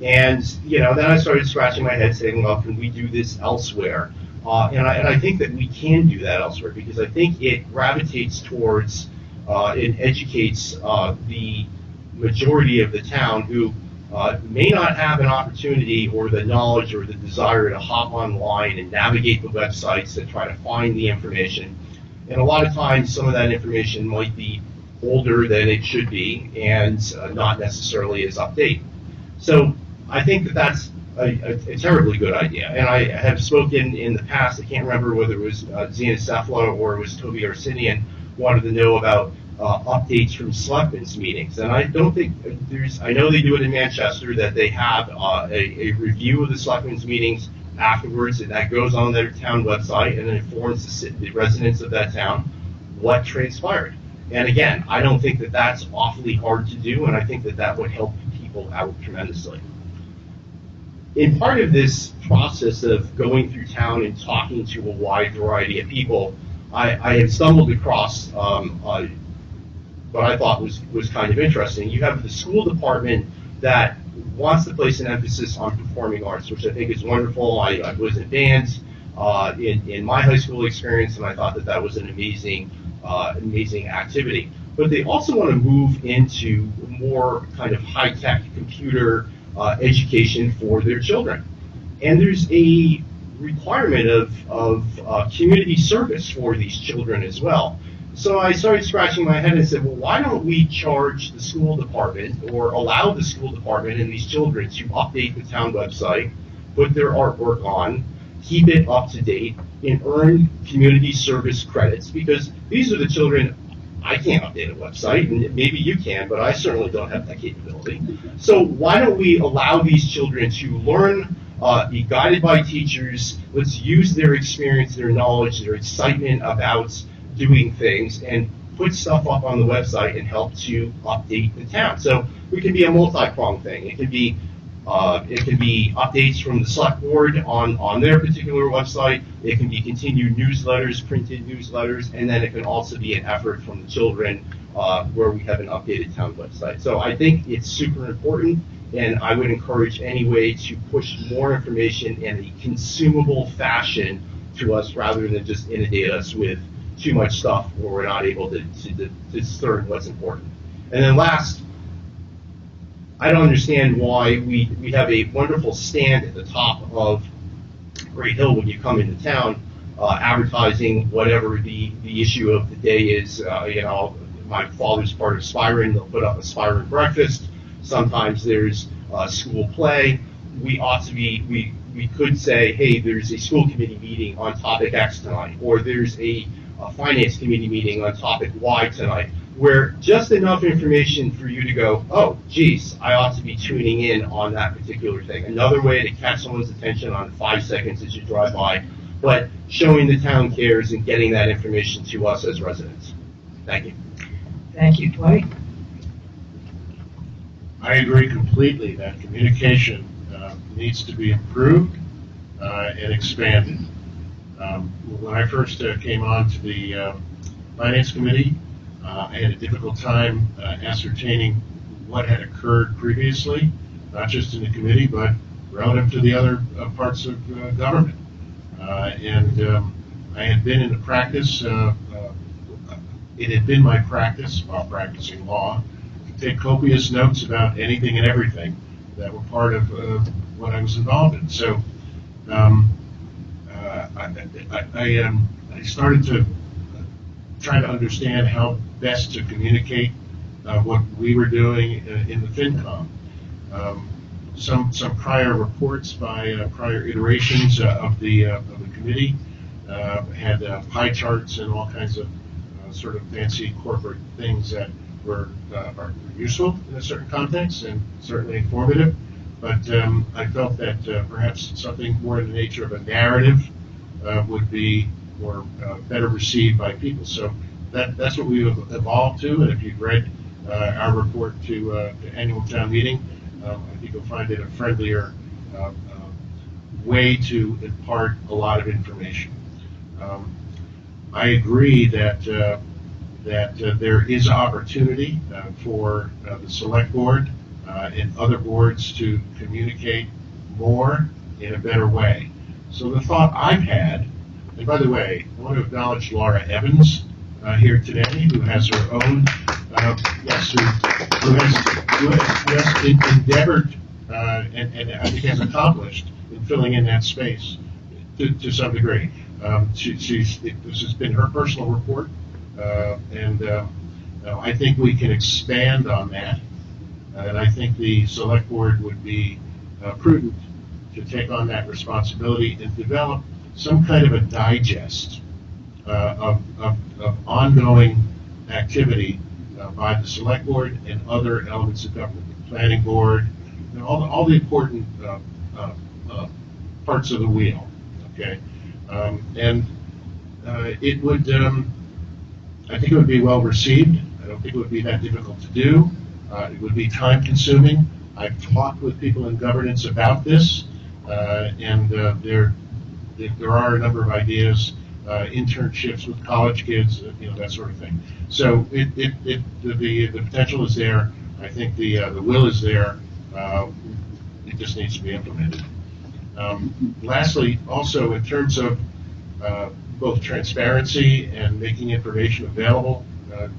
And, then I started scratching my head saying, well, can we do this elsewhere? And I think that we can do that elsewhere, because I think it gravitates towards and educates the majority of the town who may not have an opportunity or the knowledge or the desire to hop online and navigate the websites to try to find the information. And a lot of times, some of that information might be older than it should be and not necessarily as updated. So I think that that's a terribly good idea. And I have spoken in the past, I can't remember whether it was Zena Cephala or it was Toby Arsenian, wanted to know about updates from selectmen's meetings. And I don't think I know they do it in Manchester, that they have a review of the selectmen's meetings afterwards, and that goes on their town website and informs the residents of that town what transpired. And again, I don't think that that's awfully hard to do, and I think that that would help people out tremendously. In part of this process of going through town and talking to a wide variety of people, I have stumbled across what I thought was kind of interesting. You have the school department that wants to place an emphasis on performing arts, which I think is wonderful. I was in bands in my high school experience, and I thought that that was an amazing activity. But they also want to move into more kind of high-tech computer education for their children. And there's a requirement of community service for these children as well. So I started scratching my head and said, well, why don't we charge the school department or allow the school department and these children to update the town website, put their artwork on, keep it up to date, and earn community service credits, because these are the children. I can't update a website, and maybe you can, but I certainly don't have that capability. So why don't we allow these children to learn, be guided by teachers, let's use their experience, their knowledge, their excitement about doing things, and put stuff up on the website and help to update the town. So it can be a multi-pronged thing. It can be updates from the select board on their particular website. It can be continued newsletters, printed newsletters, and then it can also be an effort from the children where we have an updated town website. So I think it's super important, and I would encourage any way to push more information in a consumable fashion to us rather than just inundate us with too much stuff where we're not able to discern what's important. And then last, I don't understand why we have a wonderful stand at the top of Great Hill when you come into town, advertising whatever the issue of the day is. My father's part of Spirun, they'll put up a Spirun breakfast. Sometimes there's school play. We could say, hey, there's a school committee meeting on topic X tonight, or there's a finance committee meeting on topic Y tonight, where just enough information for you to go, oh, geez, I ought to be tuning in on that particular thing. Another way to catch someone's attention on 5 seconds as you drive by, but showing the town cares and getting that information to us as residents. Thank you. Thank you, Dwight. I agree completely that communication needs to be improved and expanded. When I first came on to the Finance Committee, I had a difficult time ascertaining what had occurred previously, not just in the committee, but relative to the other parts of government. And I had been in the practice, it had been my practice while practicing law to take copious notes about anything and everything that were part of what I was involved in. So I started to try to understand how best to communicate what we were doing in the FinCom. Some prior reports by prior iterations of the committee had pie charts and all kinds of sort of fancy corporate things that are useful in a certain context and certainly informative. But I felt that perhaps something more in the nature of a narrative would be more better received by people. So that's what we've evolved to. And if you've read our report to the annual town meeting, I think you'll find it a friendlier way to impart a lot of information. I agree that there is opportunity for the select board and other boards to communicate more in a better way. So the thought I've had, and by the way, I want to acknowledge Laura Evans here today, who has her own, who has endeavored and I think has accomplished in filling in that space to some degree. This has been her personal report, and I think we can expand on that. And I think the select board would be prudent to take on that responsibility and develop some kind of a digest of ongoing activity by the select board and other elements of government, the planning board, all the important parts of the wheel. Okay, and it would, I think it would be well received. I don't think it would be that difficult to do. It would be time consuming. I've talked with people in governance about this, and there are a number of ideas, internships with college kids, that sort of thing. So the potential is there. I think the will is there. It just needs to be implemented. Lastly, also in terms of both transparency and making information available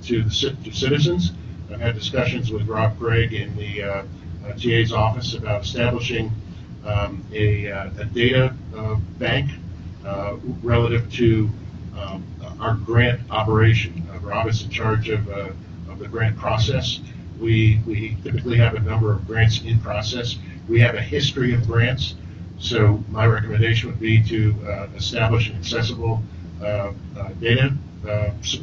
to citizens, I've had discussions with Rob Gregg in the TA's office about establishing a data bank relative to our grant operation. Rob is in charge of the grant process. We typically have a number of grants in process. We have a history of grants. So my recommendation would be to establish an accessible data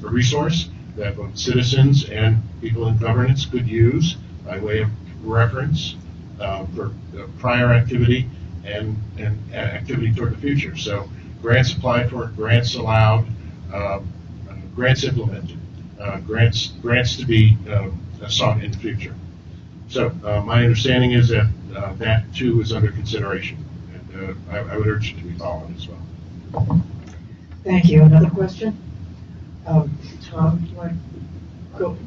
resource that both citizens and people in governance could use by way of reference for prior activity and activity toward the future. So grants applied for, grants allowed, grants implemented, grants to be sought in the future. So my understanding is that that too is under consideration, and I would urge it to be followed as well. Thank you. Another question? Tom, you want to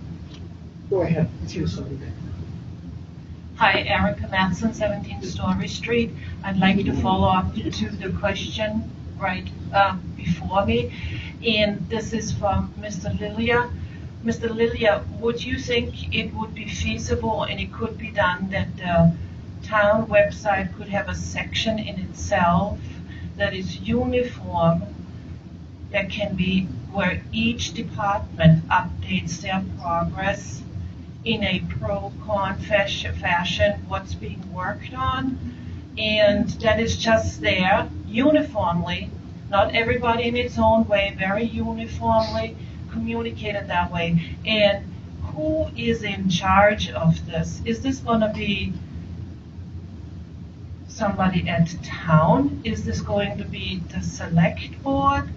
go ahead. It's you, somebody there. Hi, Erica Matson, 17 Story Street. I'd like to follow up to the question right before me, and this is from Mr. Lilia. Mr. Lilia, would you think it would be feasible and it could be done that the town website could have a section in itself that is uniform, that can be where each department updates their progress in a pro-con fashion, what's being worked on, and that is just there uniformly, not everybody in its own way, very uniformly communicated that way. And who is in charge of this? Is this going to be somebody at town? Is this going to be the select board?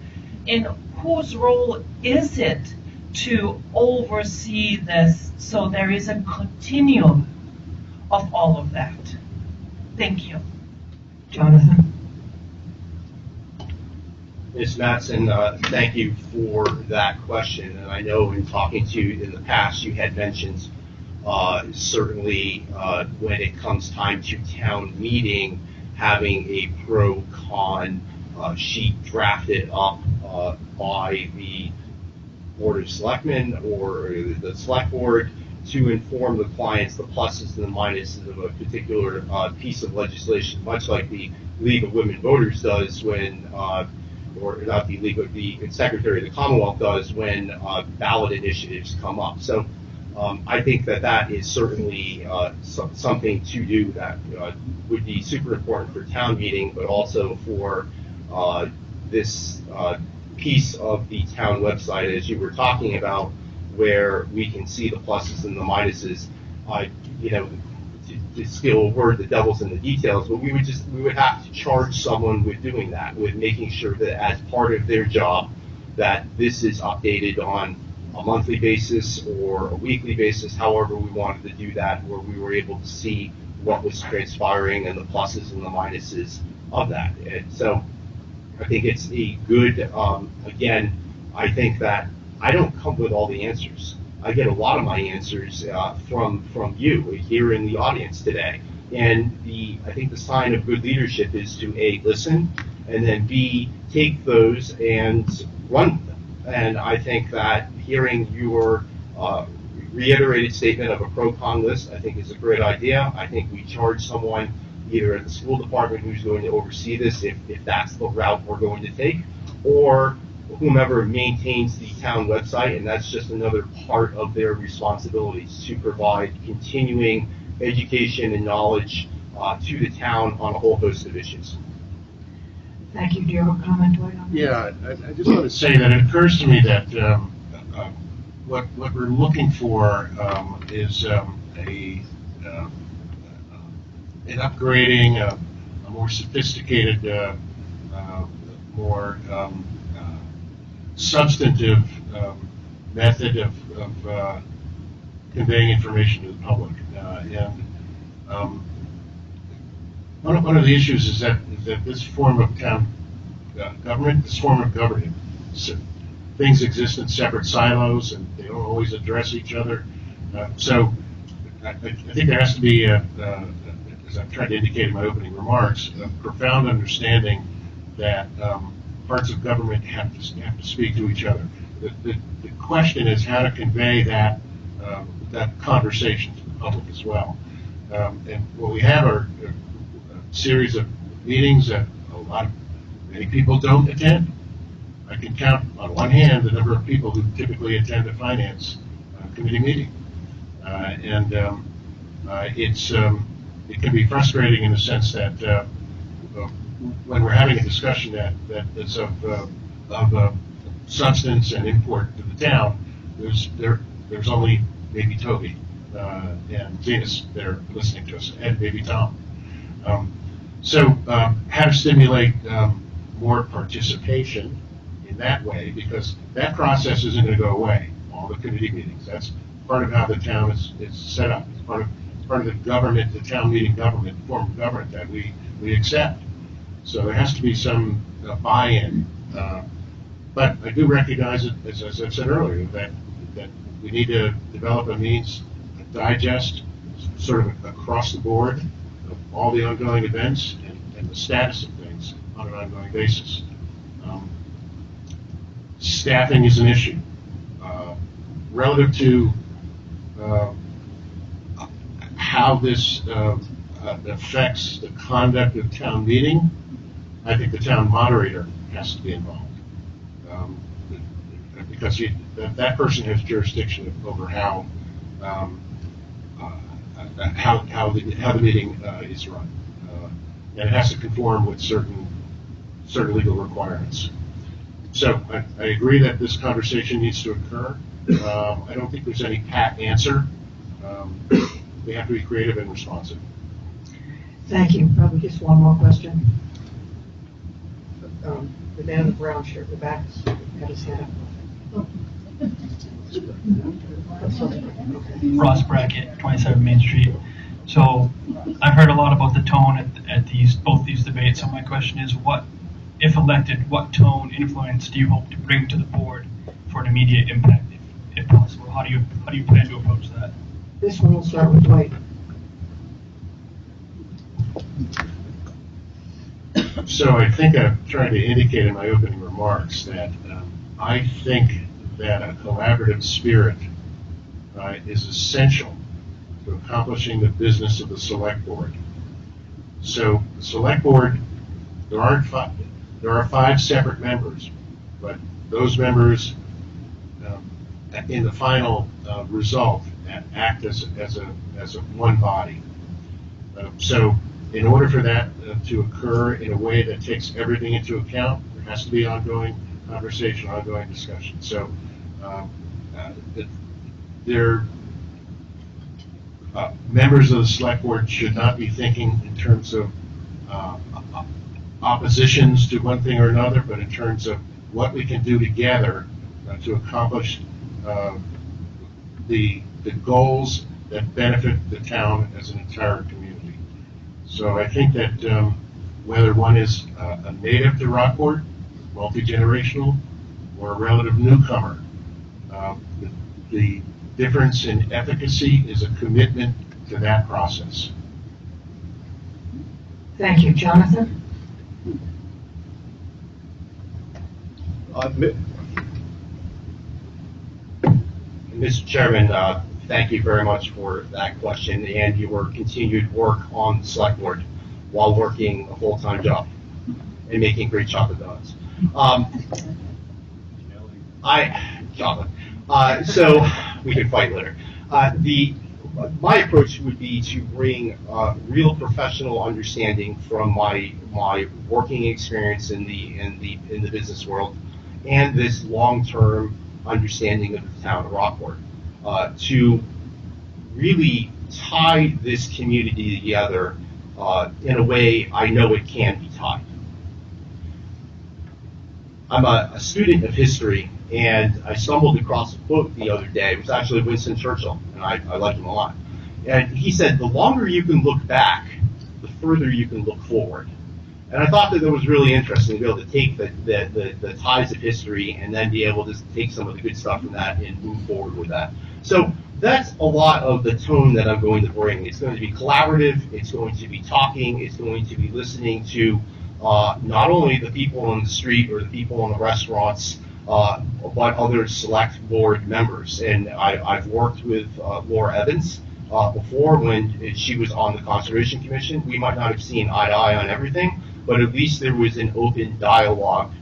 And whose role is it to oversee this so there is a continuum of all of that? Thank you. Jonathan? Ms. Matson, thank you for that question. And I know in talking to you in the past, you had mentioned certainly when it comes time to town meeting, having a pro-con sheet drafted up by the Board of Selectmen or the Select Board to inform the clients the pluses and the minuses of a particular piece of legislation, much like the League of Women Voters does when, or not the League, but the Secretary of the Commonwealth does when ballot initiatives come up. So I think that is certainly something to do that would be super important for town meeting, but also for this piece of the town website, as you were talking about, where we can see the pluses and the minuses. To steal a word, the devil's in the details, but we would have to charge someone with doing that, with making sure that as part of their job, that this is updated on a monthly basis or a weekly basis, however we wanted to do that, where we were able to see what was transpiring and the pluses and the minuses of that. And so I think it's a good, again, I think that I don't come with all the answers. I get a lot of my answers from you here in the audience today. And I think the sign of good leadership is to A, listen, and then B, take those and run with them. And I think that hearing your reiterated statement of a pro-con list, I think is a great idea. I think we charge someone either at the school department who's going to oversee this, if that's the route we're going to take, or whomever maintains the town website, and that's just another part of their responsibilities to provide continuing education and knowledge to the town on a whole host of issues. Thank you. Do you have a comment, Dwight, on this? Yeah, I just want to say that it occurs to me that what we're looking for is an upgrading, a more sophisticated, more substantive method of conveying information to the public. One of the issues is that this form of town government, this form of government, things exist in separate silos and they don't always address each other. So I think there has to be, as I've tried to indicate in my opening remarks, a profound understanding that parts of government have to speak to each other. The question is how to convey that conversation to the public as well. And what we have are a series of meetings that many people don't attend. I can count on one hand the number of people who typically attend a finance committee meeting, it can be frustrating in the sense that when we're having a discussion that's of substance and import to the town, there's only maybe Toby and Venus there listening to us, and maybe Tom. So how to stimulate more participation in that way, because that process isn't going to go away. All the committee meetings, that's part of how the town is set up. It's part of the government, the town meeting government, form of government that we accept. So there has to be some buy-in. But I do recognize it, as I've said earlier, that we need to develop a means to digest sort of across the board of all the ongoing events and the status of things on an ongoing basis. Staffing is an issue. Relative to how this affects the conduct of town meeting, I think the town moderator has to be involved. Because that person has jurisdiction over how the meeting is run. And it has to conform with certain legal requirements. So I agree that this conversation needs to occur. I don't think there's any pat answer. We have to be creative and responsive. Thank you. Probably just one more question. The man in the brown shirt, the back, had his hand up. Ross Brackett, 27 Main Street. So I've heard a lot about the tone at both these debates. So my question is, what, if elected, what tone influence do you hope to bring to the board for an immediate impact, if possible? How do you plan to approach that? This one will start with Dwight. So I think I've tried to indicate in my opening remarks that I think that a collaborative spirit is essential to accomplishing the business of the select board. So the select board, there are 5 separate members, but those members in the final result act as a one body. So in order for that to occur in a way that takes everything into account, there has to be ongoing conversation, ongoing discussion. So members of the select board should not be thinking in terms of oppositions to one thing or another, but in terms of what we can do together to accomplish the goals that benefit the town as an entire community. So I think that whether one is a native to Rockport, multi-generational, or a relative newcomer, the difference in efficacy is a commitment to that process. Thank you. Jonathan? Mr. Chairman, thank you very much for that question and your continued work on the select board while working a full-time job and making great chocolate donuts. Chocolate. So we can fight later. My approach would be to bring real professional understanding from my working experience in the business world and this long-term understanding of the town of Rockport to really tie this community together in a way I know it can be tied. I'm a student of history, and I stumbled across a quote the other day. It was actually Winston Churchill, and I like him a lot. And he said, "The longer you can look back, the further you can look forward." And I thought that was really interesting to be able to take the ties of history and then be able to take some of the good stuff from that and move forward with that. So that's a lot of the tone that I'm going to bring. It's going to be collaborative. It's going to be talking. It's going to be listening to not only the people on the street or the people in the restaurants, but other select board members. And I've worked with Laura Evans before when she was on the Conservation Commission. We might not have seen eye to eye on everything, but at least there was an open dialogue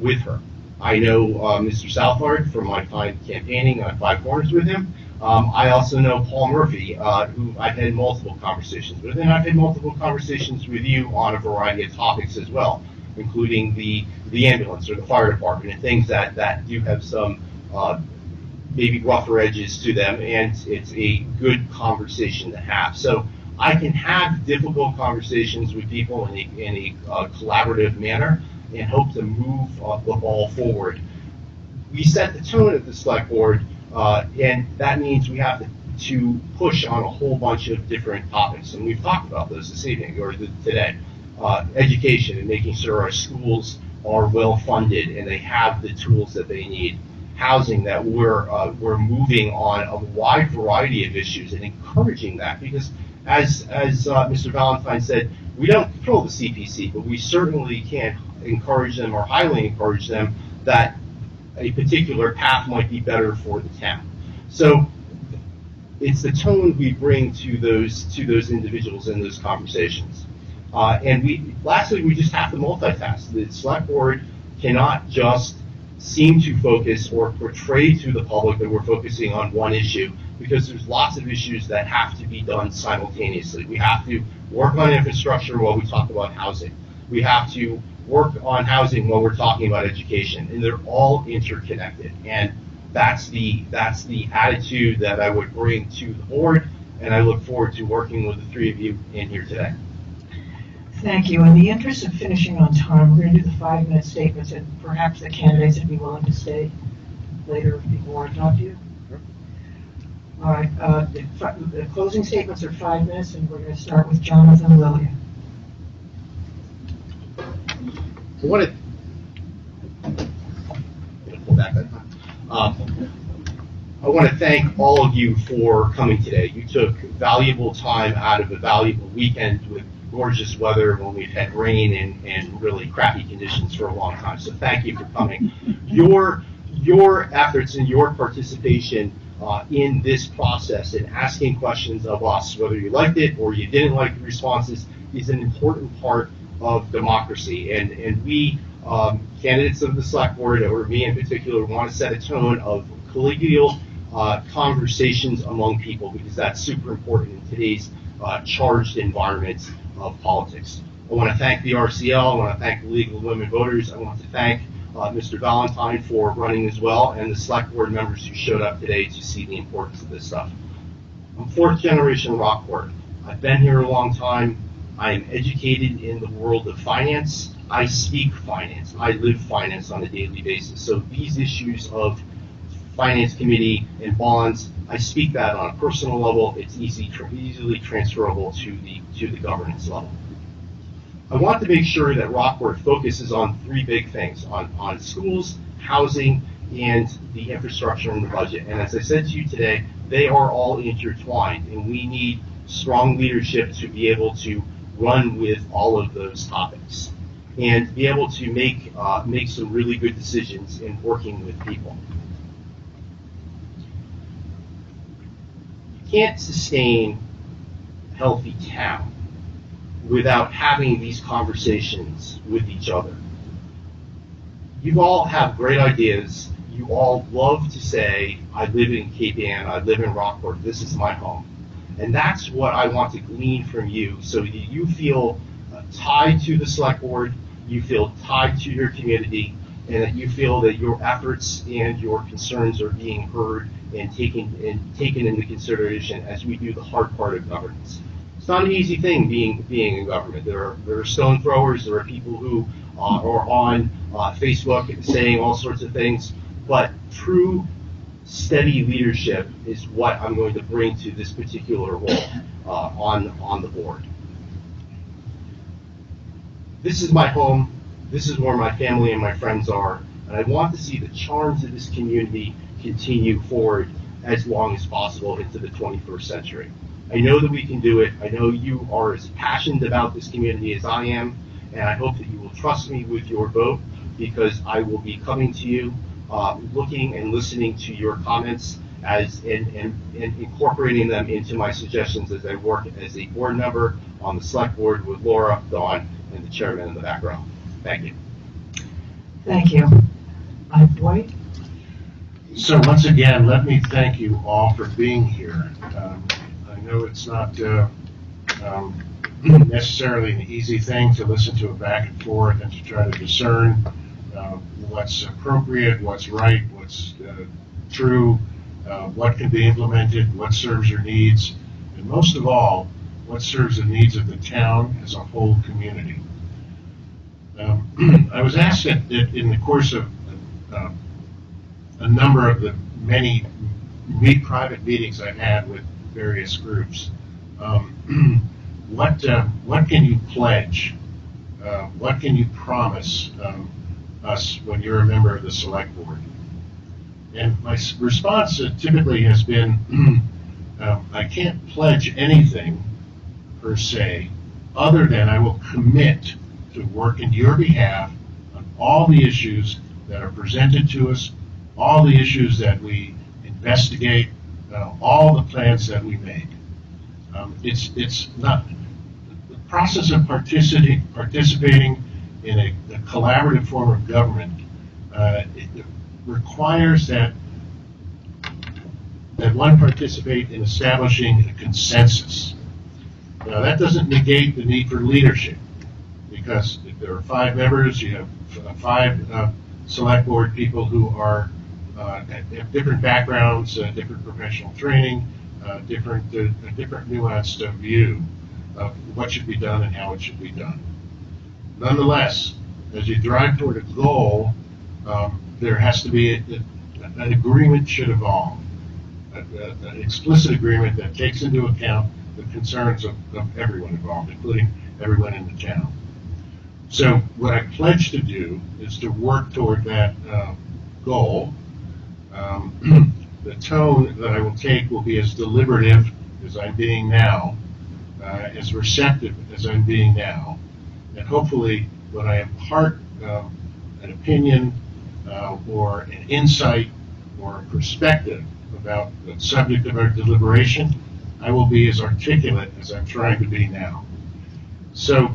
with her. I know Mr. Southard from my time campaigning on Five Corners with him. I also know Paul Murphy, who I've had multiple conversations with, and I've had multiple conversations with you on a variety of topics as well, including the ambulance or the fire department and things that do have some maybe rougher edges to them, and it's a good conversation to have. So I can have difficult conversations with people in a collaborative manner and hope to move the ball forward. We set the tone at the select board, and that means we have to push on a whole bunch of different topics, and we've talked about those this evening or today. Education and making sure our schools are well funded and they have the tools that they need. Housing, that we're moving on a wide variety of issues and encouraging that, because as Mr. Valentine said, we don't control the CPC, but we certainly can encourage them or highly encourage them that a particular path might be better for the town. So it's the tone we bring to those individuals in those conversations. And lastly, we just have to multitask. The select board cannot just seem to focus or portray to the public that we're focusing on one issue, because there's lots of issues that have to be done simultaneously. We have to work on infrastructure while we talk about housing. We have to work on housing while we're talking about education, and they're all interconnected. And that's the attitude that I would bring to the board, and I look forward to working with the three of you in here today. Thank you. In the interest of finishing on time, we're going to do the 5-minute statements, and perhaps the candidates would be willing to stay later if people want to talk to you. Sure. All right. The closing statements are 5 minutes, and we're going to start with Jonathan Lillian. I want to thank all of you for coming today. You took valuable time out of a valuable weekend with gorgeous weather when we've had rain and really crappy conditions for a long time. So thank you for coming. Your efforts and your participation in this process and asking questions of us, whether you liked it or you didn't like the responses, is an important part of democracy. And we, candidates of the select board, or me in particular, want to set a tone of collegial conversations among people, because that's super important in today's charged environment of politics. I want to thank the RCL. I want to thank the League of Women Voters. I want to thank Mr. Valentine for running as well, and the select board members who showed up today to see the importance of this stuff. I'm fourth generation Rockport. I've been here a long time. I am educated in the world of finance. I speak finance. I live finance on a daily basis. So these issues of finance committee and bonds, I speak that on a personal level. It's easily transferable to the governance level. I want to make sure that Rockport focuses on three big things: on schools, housing, and the infrastructure and the budget. And as I said to you today, they are all intertwined, and we need strong leadership to be able to run with all of those topics and be able to make some really good decisions in working with people. can't sustain a healthy town without having these conversations with each other. You all have great ideas. You all love to say, I live in Cape Ann, I live in Rockport, this is my home. And that's what I want to glean from you, so that you feel tied to the select board, you feel tied to your community, and that you feel that your efforts and your concerns are being heard and taken into consideration as we do the hard part of governance. It's not an easy thing being in government. There are stone throwers, there are people who are on Facebook saying all sorts of things, but true steady leadership is what I'm going to bring to this particular role on the board. This is my home. This is where my family and my friends are, and I want to see the charms of this community continue forward as long as possible into the 21st century. I know that we can do it. I know you are as passionate about this community as I am, and I hope that you will trust me with your vote, because I will be coming to you, looking and listening to your comments and incorporating them into my suggestions as I work as a board member on the select board with Laura, Dawn, and the chairman in the back row. Thank you. Thank you. Dwight? So once again, let me thank you all for being here. I know it's not necessarily an easy thing to listen to a back and forth and to try to discern what's appropriate, what's right, what's true, what can be implemented, what serves your needs, and most of all, what serves the needs of the town as a whole community. I was asked in the course of a number of the many private meetings I've had with various groups, what can you pledge? What can you promise us when you're a member of the select board? And my response typically has been, I can't pledge anything per se, other than I will commit to work in your behalf on all the issues that are presented to us, all the issues that we investigate, all the plans that we make. It's not the process of participating in a collaborative form of government. It requires that one participate in establishing a consensus. Now, that doesn't negate the need for leadership, because if there are 5 members, you have 5 select board people who are have different backgrounds, different professional training, different nuanced view of what should be done and how it should be done. Nonetheless, as you drive toward a goal, there has to be an agreement should evolve, an explicit agreement that takes into account the concerns of everyone involved, including everyone in the town. So what I pledge to do is to work toward that goal. The tone that I will take will be as deliberative as I'm being now, as receptive as I'm being now, and hopefully when I impart an opinion or an insight or a perspective about the subject of our deliberation, I will be as articulate as I'm trying to be now. So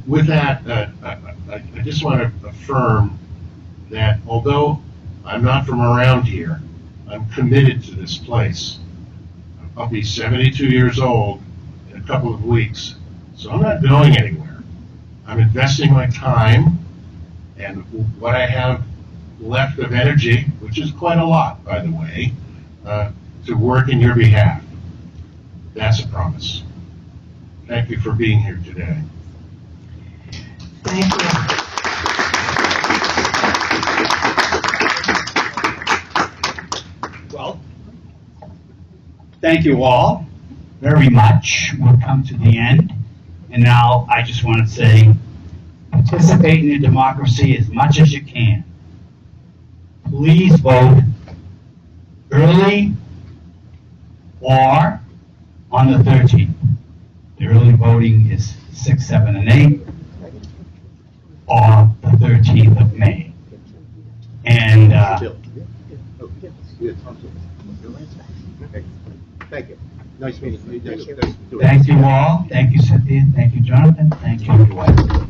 with that, I just want to affirm that although I'm not from around here, I'm committed to this place. I'll be 72 years old in a couple of weeks, so I'm not going anywhere. I'm investing my time and what I have left of energy, which is quite a lot, by the way, to work in your behalf. That's a promise. Thank you for being here today. Thank you. Well, thank you all very much. We've come to the end. And now I just want to say, participate in your democracy as much as you can. Please vote early or on the 13th. The early voting is 6, 7, and 8, or the 13th of May. And Nice meeting you. Thank you. Nice doing it. Thank you all. Thank you, Cynthia. Thank you, Jonathan. Thank you, Dwight.